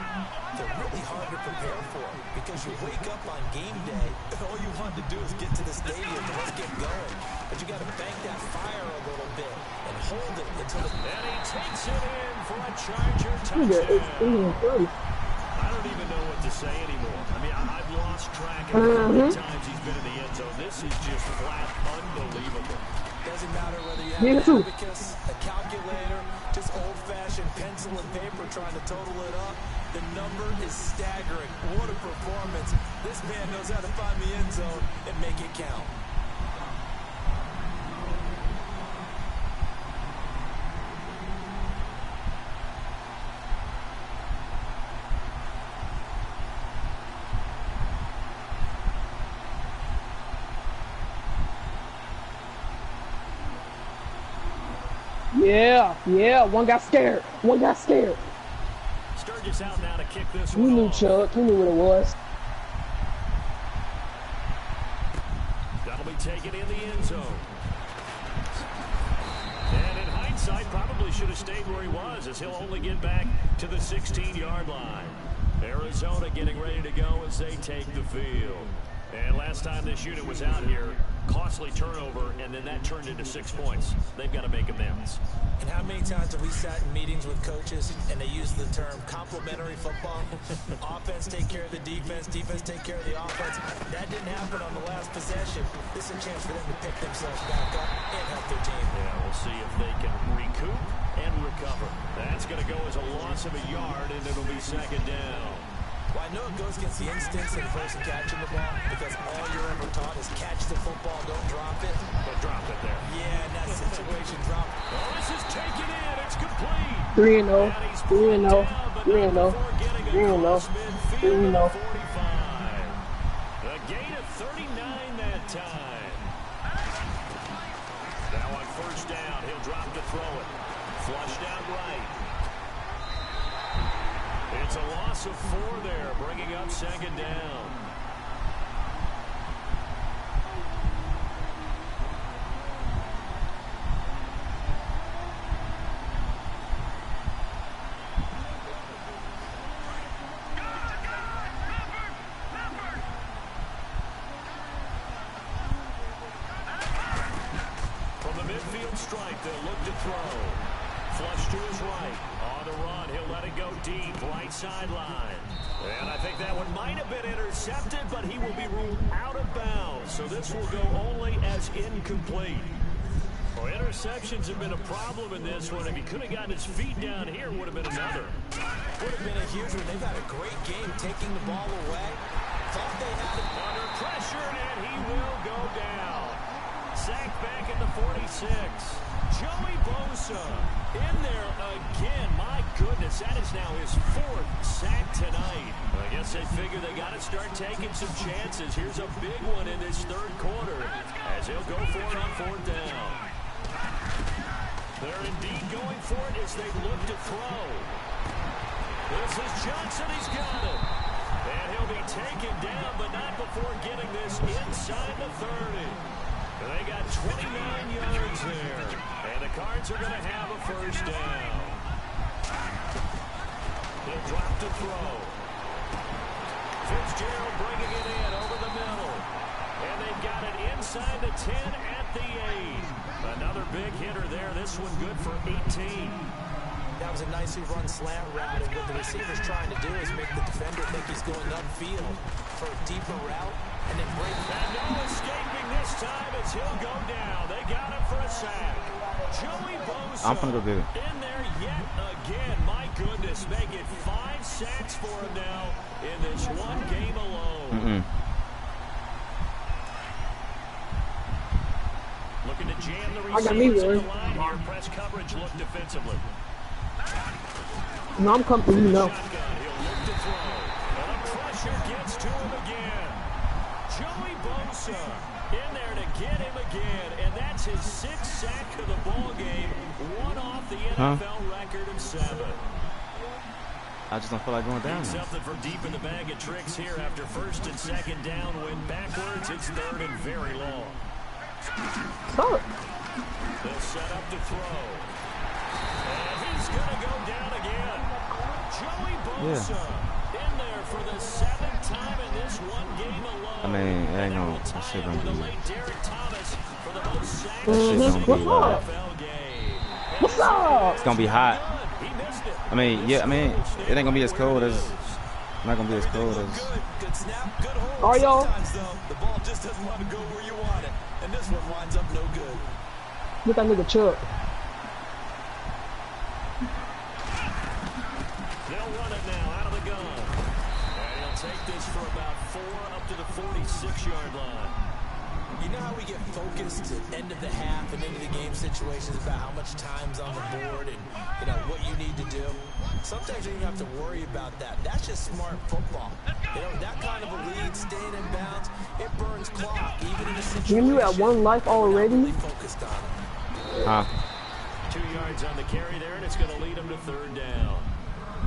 they're really hard to prepare for because you wake up on game day and all you want to do is get to the stadium and let's get going. But you got to bank that fire a little bit and hold it until the... And he takes it in for a Charger touchdown. I don't even know what to say anymore. I mean, I've lost track of how many times he's been in the end zone. This is just flat unbelievable. Doesn't matter whether you have an abacus, a calculator, just old-fashioned pencil and paper trying to total it up. The number is staggering. What a performance. This man knows how to find the end zone and make it count. Yeah, one got scared. Sturgis out now to kick this one You knew off. Chuck, you knew what it was. That'll be taken in the end zone. And in hindsight, probably should have stayed where he was, as he'll only get back to the 16-yard line. Arizona getting ready to go as they take the field. And last time this unit was out here, costly turnover, and then that turned into 6 points. They've got to make amends. And how many times have we sat in meetings with coaches and they use the term complementary football? Offense take care of the defense, defense take care of the offense. That didn't happen on the last possession. This is a chance for them to pick themselves back up and help their team. Yeah, we'll see if they can recoup and recover. That's going to go as a loss of a yard, and it'll be 2nd down. Well, I know it goes against the instincts of the person catching the ball because all you're ever taught is catch the football, don't drop it. But drop it there. Yeah, in that situation, drop it. Oh, this is taken in. It's complete. 3-0. And he's brought down, but not before getting across midfield to the 45. A gain of 39 that time. Now on 1st down, he'll drop to throw it. Flush down right. It's a loss of 4 there, bringing up 2nd down. From the midfield stripe, they'll look to throw. Flush to his right. On the run, he'll let it go deep, right sideline. And I think that one might have been intercepted, but he will be ruled out of bounds. So this will go only as incomplete. Well, interceptions have been a problem in this one. If he could have gotten his feet down here, would have been another. Would have been a huge one. They've had a great game taking the ball away. Thought they had it Under pressure, and he will go down. Sacked back at the 46. Joey Bosa in there again. My goodness, that is now his 4th sack tonight. I guess they figure they got to start taking some chances. Here's a big one in this 3rd quarter as he'll go for it on 4th down. They're indeed going for it as they look to throw. This is Johnson. He's got it. And he'll be taken down, but not before getting this inside the 30. They got 29 yards there. And the Cards are going to have a 1st down. He'll drop to throw. Fitzgerald bringing it in over the middle. And they've got it inside the 10 at the 8. Another big hitter there. This one good for 18. That was a nicely run slant route, and what the receiver's trying to do is make the defender think he's going upfield for a deeper route, and then break. And no escaping this time as he'll go down. They got him for a sack. Joey Bosa I'm gonna go get it. in there yet again. My goodness, make it 5 sacks for him now in this one game alone. Looking to jam the receivers in the line here. Press coverage look defensively. No, I'm coming, you know. He'll look to throw. And the pressure gets to him again. Joey Bosa in there to get him again. And that's his 6th sack of the ball game. One off the NFL record of 7. I just don't feel like going down. Something from deep in the bag of tricks here after 1st and 2nd down. Went backwards. It's 3rd and very long. Stop. They'll set up to throw. And he's going to go down again. Joey Bosa in there for the 7th time in this one game alone. I mean, I know that shit gonna be. What's up? What's up? It's gonna be hot. I mean, yeah, I mean, it ain't gonna be as cold as. Not gonna be as cold as. Good snap, good hold. Are y'all? Sometimes, though, the ball just doesn't want to go where you want it, and this one winds up no good. Look at that nigga Chuck. They'll run it now out of the gun. And he'll take this for about 4 up to the 46-yard line. You know how we get focused at end of the half and into the game situations about how much time's on the board and, you know, what you need to do? Sometimes you don't have to worry about that. That's just smart football. You know, that kind of a lead, staying in bounds, it burns clock, even in a situation. You at 1 life already? Really focused on it. 2 yards on the carry there, and it's going to lead them to 3rd down.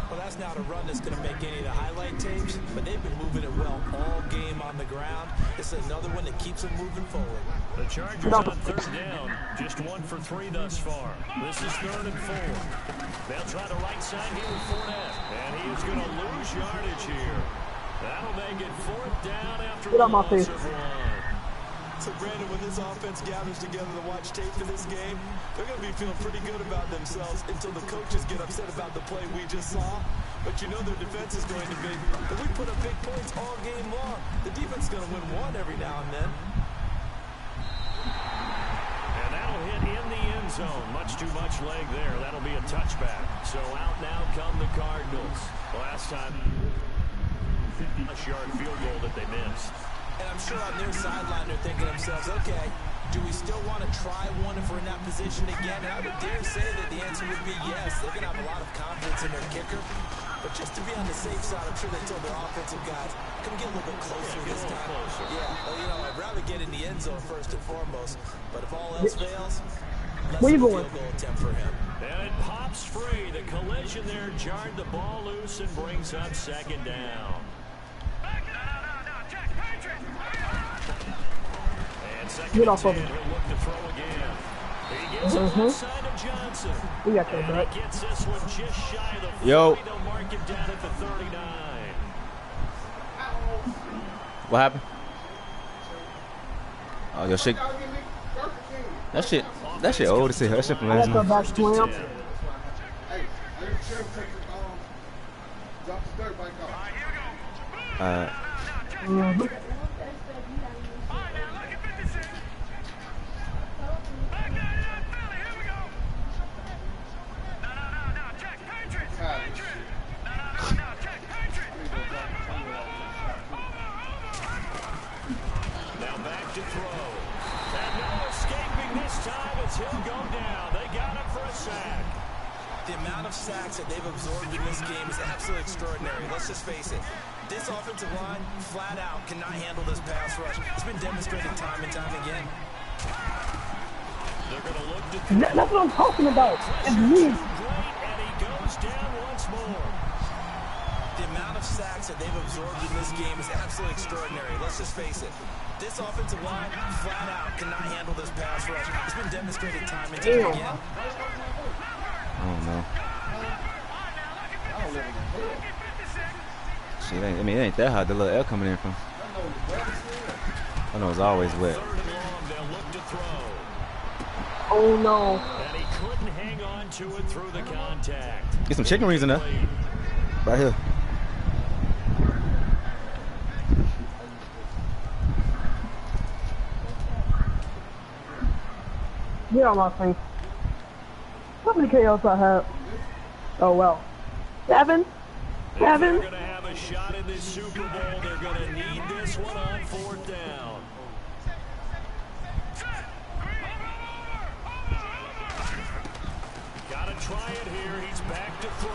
Well, that's not a run that's going to make any of the highlight tapes, but they've been moving it well all game on the ground. This is another one that keeps them moving forward. The Chargers on 3rd down, just 1 for 3 thus far. This is 3rd and 4. They'll try the right side here with Fournette, and he is going to lose yardage here. That'll make it 4th down after Get out my face. So, Brandon, when this offense gathers together to watch tape for this game, they're going to be feeling pretty good about themselves until the coaches get upset about the play we just saw. But you know their defense is going to be. If we put up big points all game long, the defense is going to win one every now and then. And that'll hit in the end zone. Much too much leg there. That'll be a touchback. So out now come the Cardinals. Last time, a 50-yard field goal that they missed. And I'm sure on their sideline they're thinking to themselves, okay, do we still want to try one if we're in that position again? And I would dare say that the answer would be yes. They're going to have a lot of confidence in their kicker. But just to be on the safe side, I'm sure they told their offensive guys, come get a little bit closer this time. Yeah, well, you know, I'd rather get in the end zone first and foremost. But if all else fails, where you going? Field goal attempt for him. And it pops free. The collision there jarred the ball loose and brings up 2nd down. Get off of him. He'll look to throw again. He gets it inside of Johnson. We got that back. He gets this one just shy of the 40. Yo. They'll mark him down at the 39. What happened? Oh, yo, shit. That shit old as hell. That shit from last night. Back slam. Now back to throw. And no escaping this time as he'll go down. They got him for a sack. The amount of sacks that they've absorbed in this game is absolutely extraordinary. Let's just face it. This offensive line, flat out, cannot handle this pass rush. It's been demonstrated time and time again. They're going to look to That's what I'm talking about. It's me. great, and he goes down once more. The amount of sacks that they've absorbed in this game is absolutely extraordinary. Let's just face it. This offensive line, flat out, cannot handle this pass rush. It's been demonstrated time and time again. I don't know. Shit, I mean, it ain't that hot. The little air coming in from. I know it's always wet. 3rd and long, they'll look to throw. Oh no. And he couldn't hang on into it through the contact. Get some chicken wings in there. Right here. Get on my face. How many KOs I have? Oh, well. 7? 7? They're going to have a shot in this Super Bowl. They're going to need this one on 4th down. Got to try it here. He's back to throw.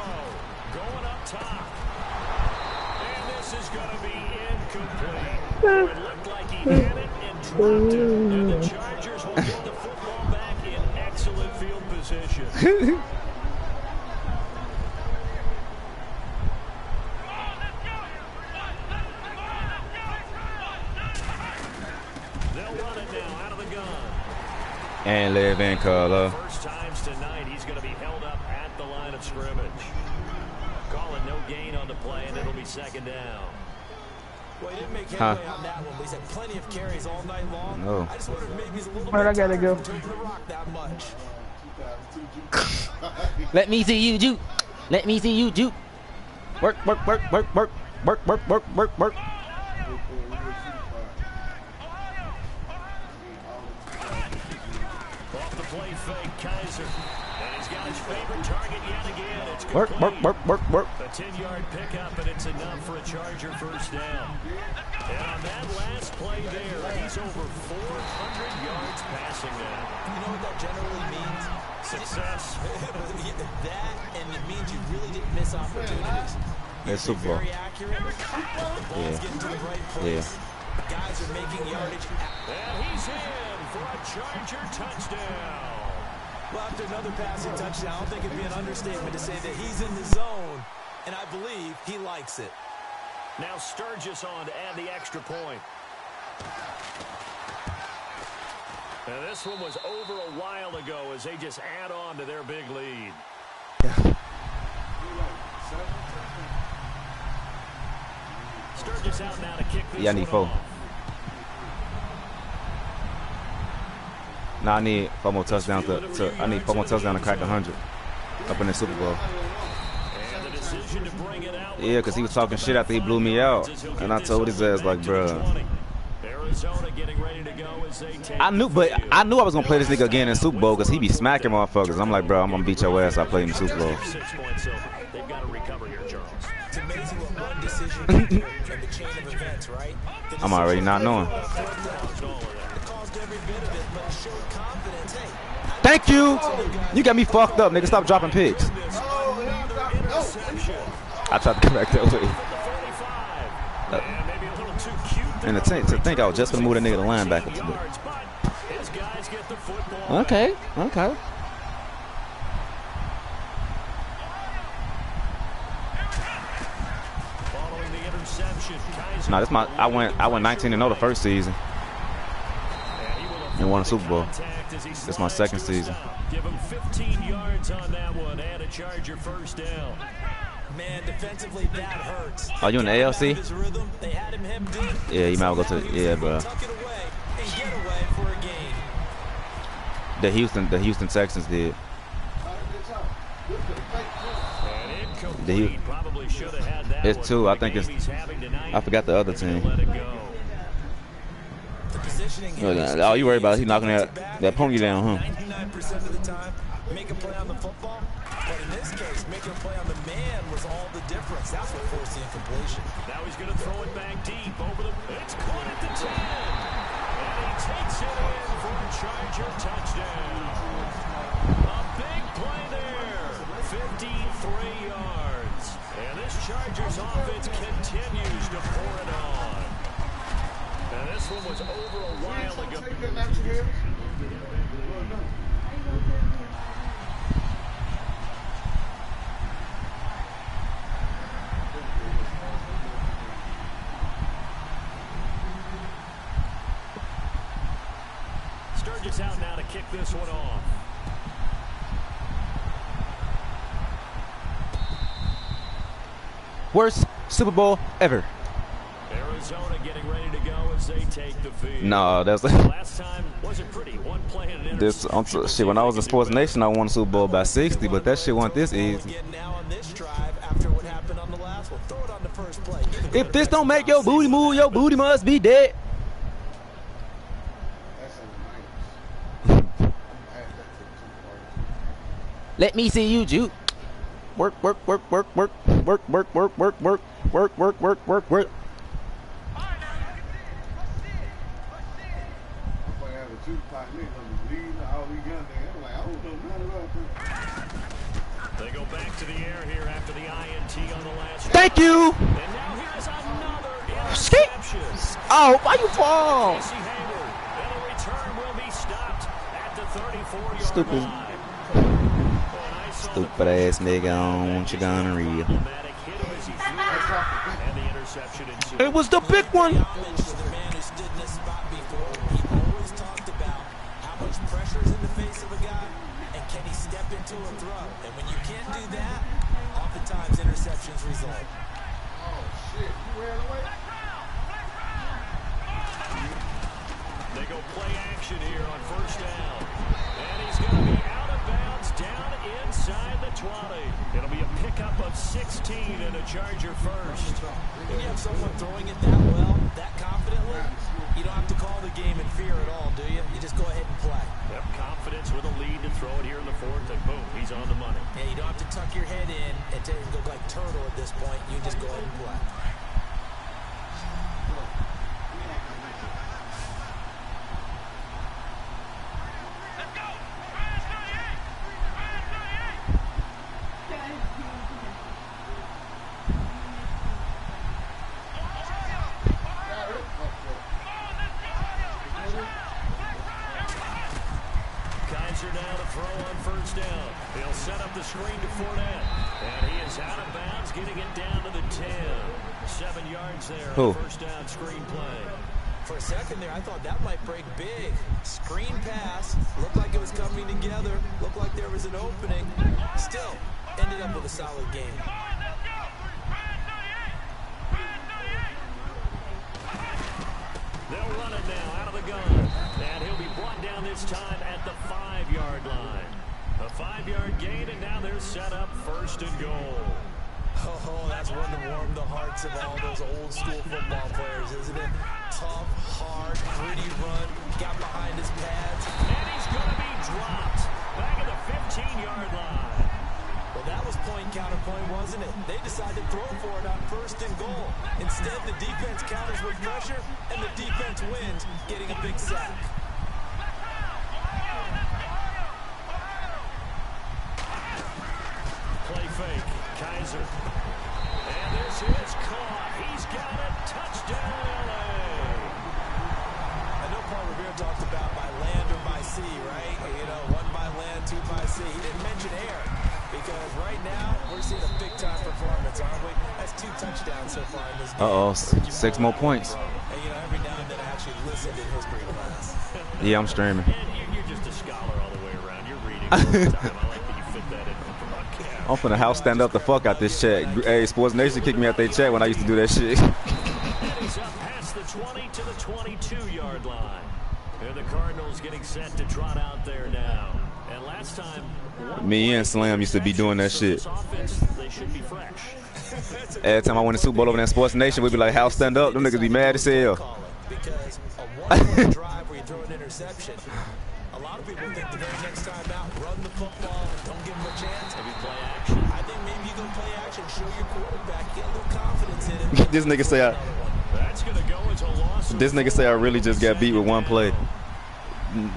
Going up top. And this is going to be incomplete. It looked like he had it and dropped it. And the Chargers will get the football back in excellent field position. And live in color. First times tonight, he's going to be held up at the line of scrimmage. Calling no gain on the play, and it'll be 2nd down. Well, he didn't make headway on that one, but he's had plenty of carries all night long. No. I just wondered if maybe he's a little Where'd I bit gotta tired go? from taking the rock that much. Let me see you juke. Let me see you juke. Work, work, work, work, work, work, work, work, work, work. Off the play fake, Kaiser. And he's got his favorite target yet again. It's Work, work, work, work, work. a 10-yard pickup, and it's enough for a Charger first down. And on that last play there, he's over 400 yards passing now. You know what that generally means? Success. That, and it means you really didn't miss opportunities. It's Super Bowl. Very accurate. The ball's getting to the right place. Guys are making yardage. And he's in for a Charger touchdown. Well, after another passing touchdown, I don't think it'd be an understatement to say that he's in the zone, and I believe he likes it. Now Sturgis on to add the extra point. And this one was over a while ago as they just add on to their big lead. Sturgis out now to kick this Yeah, I need 4. Nah, I need 4 more touchdowns I need 4 more touchdowns to crack 100 up in the Super Bowl. Yeah, because he was talking shit after he blew me out. And I told his ass, like, bruh. I knew I was going to play this nigga again in the Super Bowl because he be smacking motherfuckers. I'm like, bro, I'm going to beat your ass. I played in the Super Bowl. It's amazing what one decision can do in the chain of events, right? I'm already not knowing. Thank you. You got me fucked up, nigga. Stop dropping picks. I tried to come back that way. And to think I was just going to move the nigga to linebacker today. Okay, okay. Nah, this I went 19-0 the first season and won a Super Bowl. This is my 2nd season. Give him 15 yards on that one and a Charger first down. Man, defensively that hurts. Are you in the ALC? They had him hemmed in. Yeah, you might well go to bro. Tuck it away and get away for a gain. The Houston Texans did. It's 2. I think it's. I forgot the other team. Oh, you worried about he knocking that pony down, huh? 99% of the time, make a play on the football. But in this case, making a play on the man was all the difference. That's what forced the incompletion. Now he's going to throw it back deep over the. It's caught at the 10. And he takes it in for a Charger touchdown. A big play there. 53 yards. And this Chargers offense continues to pour it on. And this one was over a while ago. Sturgis out now to kick this one off. Worst Super Bowl ever. Arizona getting ready to go as they take the field. No, that's last time wasn't pretty. One play and an this. Shit, when I was in Sports Nation, I won the Super Bowl by 60, but that shit wasn't this easy. Now on this drive, after what happened on the last one, throw it on the first play. If this don't make your booty move, your booty must be dead. Let me see you juke. Work. I They go back to the air here after the INT on the last. Thank you. And now here's another interception. Oh, why you fall? Casey Hayward, and a return will be stopped at the 34-yard Stupid. line. Stupid ass nigga, I don't want you gonna real. It was the big one. The man who stood in this spot before, he always talked about how much pressure is in the face of a guy, and can he step into a throw? And when you can't do that, oftentimes interceptions result. Oh, shit. You ran away? They go play action here on first down. And he's going to be out of bounds down inside the 20. It'll be a pickup of 16 and a Charger first. When you have someone throwing it that well, that confidently, you don't have to call the game in fear at all, do you? You just go ahead and play. Yep, confidence with a lead to throw it here in the fourth, and boom, he's on the money. Yeah, you don't have to tuck your head in and look like turtle at this point. You just go ahead and play. Now to throw on first down. He'll set up the screen to Fournette. And he is out of bounds, getting it down to the 10. 7 yards there on the first down screen play. For a second there, I thought that might break big. Screen pass. Looked like it was coming together. Looked like there was an opening. Still, ended up with a solid game. They'll run it now out of the gun. And he'll be brought down this time at the 5-yard line. A 5-yard gain, and now they're set up first and goal. Oh, that's one to warm the hearts of all those old school football players, isn't it? Tough, hard, gritty run. Got behind his pads. And he's going to be dropped back at the 15-yard line. Well, that was point counterpoint, wasn't it? They decided to throw for it on first and goal. Instead, the defense counters with pressure, and the defense wins, getting a big sack. Play fake. Kaiser. And this is caught. He's got it. Touchdown, LA. I know Paul Revere talked about by land or by sea, right? You know, 1 by land, 2 by sea. He didn't mention air. Because right now, we're seeing a big-time performance, aren't we? That's 2 touchdowns so far in this game. Uh-oh, 6 more points. And, you know, every now and then I actually listened in history class. Yeah, I'm streaming. And you're just a scholar all the way around. You're reading all the time. I like that you fit that in with the broadcast. I'm finna house stand up the fuck out this chat. Hey, Sports Nation kicked me out their chat when I used to do that shit. And he's up past the 20 to the 22-yard line. And the Cardinals getting set to trot out there now. And last time, Me and Slam used to be doing that shit. They should be fresh. Every time I win the Super Bowl over there in Sports Nation, we'd be like, house stand up. Them niggas be mad as hell. Because a one-point drive where you throw an interception, a lot of people think the very next time out, run the football, don't give them a chance. Maybe play action. I think maybe you go play action, show your quarterback, get a little confidence in it. This nigga say That's going to go into a loss. This nigga say I really just got beat with 1 play.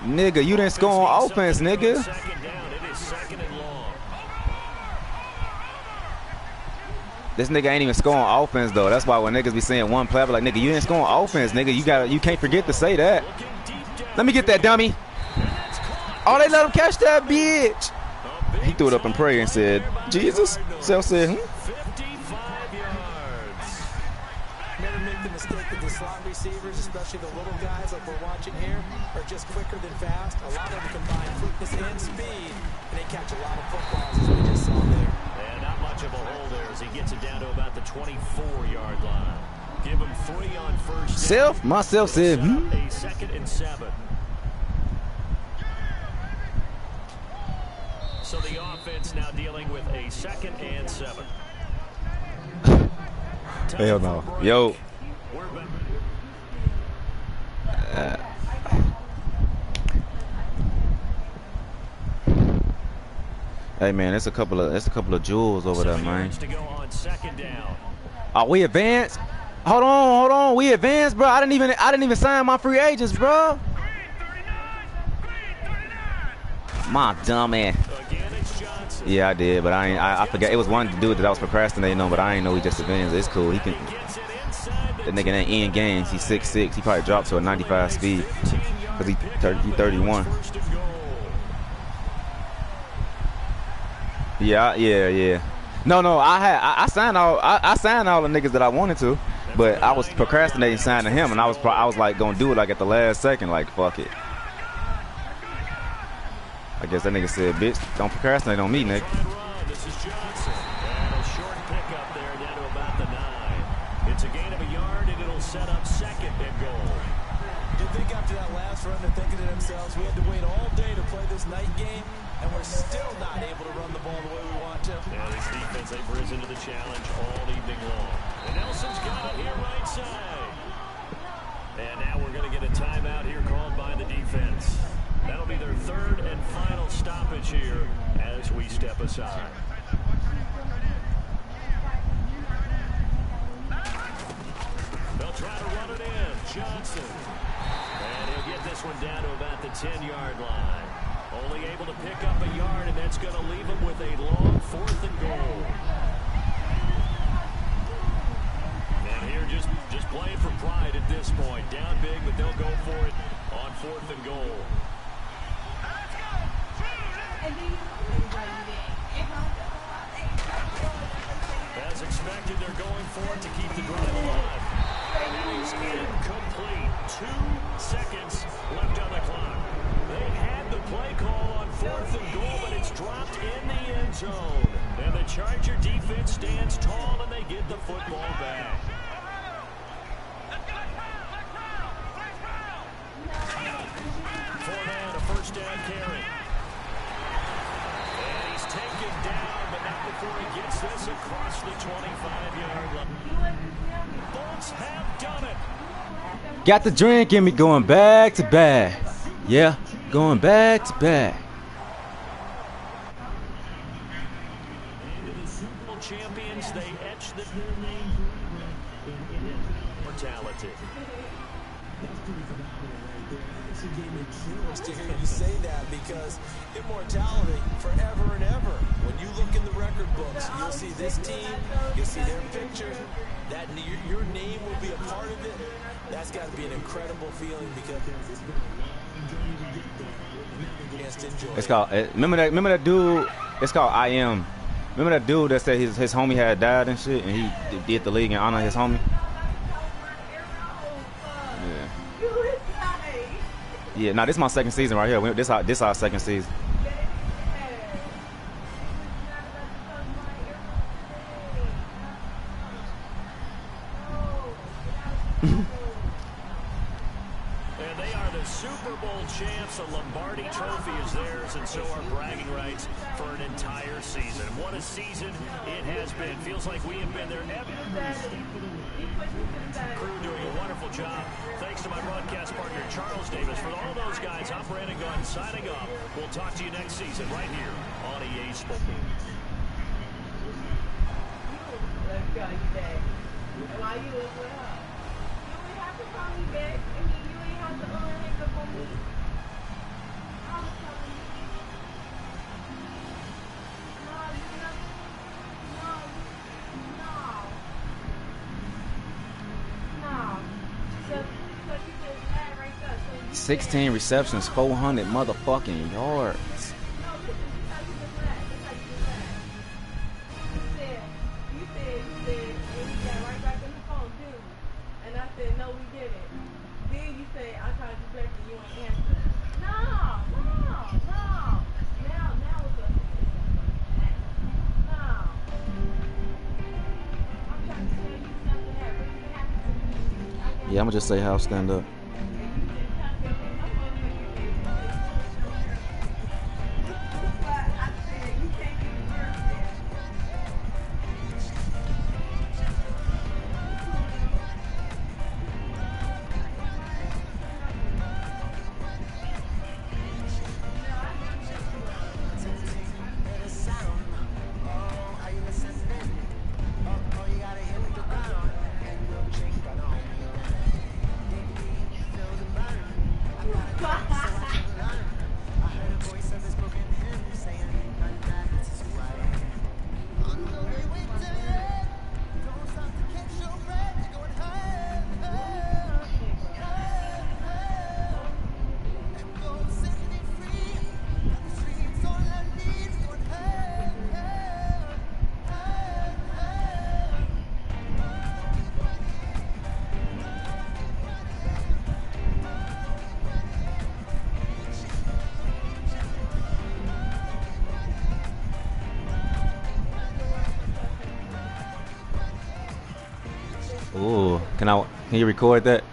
Nigga, you didn't score on offense, nigga. Second down, it is second and long. This nigga ain't even scoring offense though. That's why when niggas be saying 1 play, I be like, nigga, you didn't score on offense, nigga. You can't forget to say that. Let me get that dummy. Oh, they let him catch that bitch. He threw it up in prayer and said, Jesus. Self said, 55 yards. Never make the mistake that the slot receivers, especially the little guys like we're watching here, are just quicker than fast. A lot of them combine quickness and speed, and they catch a lot of footballs, as we just saw there. And not much of a hole there as he gets it down to about the 24-yard line. Give him 3 on first. Self? Myself said, A 2nd and 7. So the offense now dealing with a 2nd and 7. Hell no. Yo. Hey man, it's a couple of jewels over there, man. Are we advanced? Hold on. We advanced, bro. I didn't even sign my free agents, bro. My dumb ass. Yeah, I did, but I forgot. It was one dude that I was procrastinating on, but I ain't know he just advanced. It's cool. He can. That nigga ain't in games. He's 6'6". He probably dropped to a 95 speed because he 31. Yeah. No. I signed all the niggas that I wanted to, but I was procrastinating signing him, and I was like gonna do it like at the last second, like fuck it. I guess that nigga said, bitch, don't procrastinate on me, nigga. This is Johnson. And a short pickup there down to about the 9. It's a gain of a yard, and it'll set up 2nd and goal. You think after that last run they're thinking to themselves, we had to wait all day to play this night game, and we're still not able to run the ball the way we want to. Now this defense, they've risen to the challenge all evening long. And Nelson's got it here right side. And now we're going to get a timeout here called by the defense. That'll be their 3rd and final stoppage here as we step aside. They'll try to run it in. Johnson. And he'll get this one down to about the 10-yard line. Only able to pick up a yard, and that's going to leave him with a long 4th and goal. And here just playing for pride at this point. Down big, but they'll go for it on 4th and goal. As expected, they're going for it to keep the drive alive. And it is incomplete. 2 seconds left on the clock. They had the play call on 4th and goal, but it's dropped in the end zone. And the Charger defense stands tall, and they get the football back. 4 down, a first down carry. And he's taken down, but not before he gets this across the 25-yard line. Bolts have done it. Got the drink in me going back to back. Yeah, going back to back. Into the Super Bowl champions, they etch the mortality. To hear you say that, because immortality forever and ever. When you look in the record books, you'll see this team, you'll see their picture, that your name will be a part of it. That's got to be an incredible feeling, because it's called. Remember that dude? It's called I Am. Remember that dude that said his homie had died and shit, and he did the league in honor of his homie. Yeah, now this is my 2nd season right here. This our 2nd season. And they are the Super Bowl champs. The Lombardi Trophy is theirs, and so are bragging rights for an entire season. What a season it has been. Feels like we have been there every crew doing a wonderful job. Thanks to my broadcast partner, Charles Davis. For all those guys, I'm Brandon Gunn signing off. We'll talk to you next season right here on EA Sports. Let's go, you back. Why you was with her? You ain't have to call me back. I mean, you ain't have to hang up on me. I was telling you. No, you never. No. 16 receptions, 400 motherfucking yards. Yeah, I'm gonna just say house stand up. Ooh, can you record that?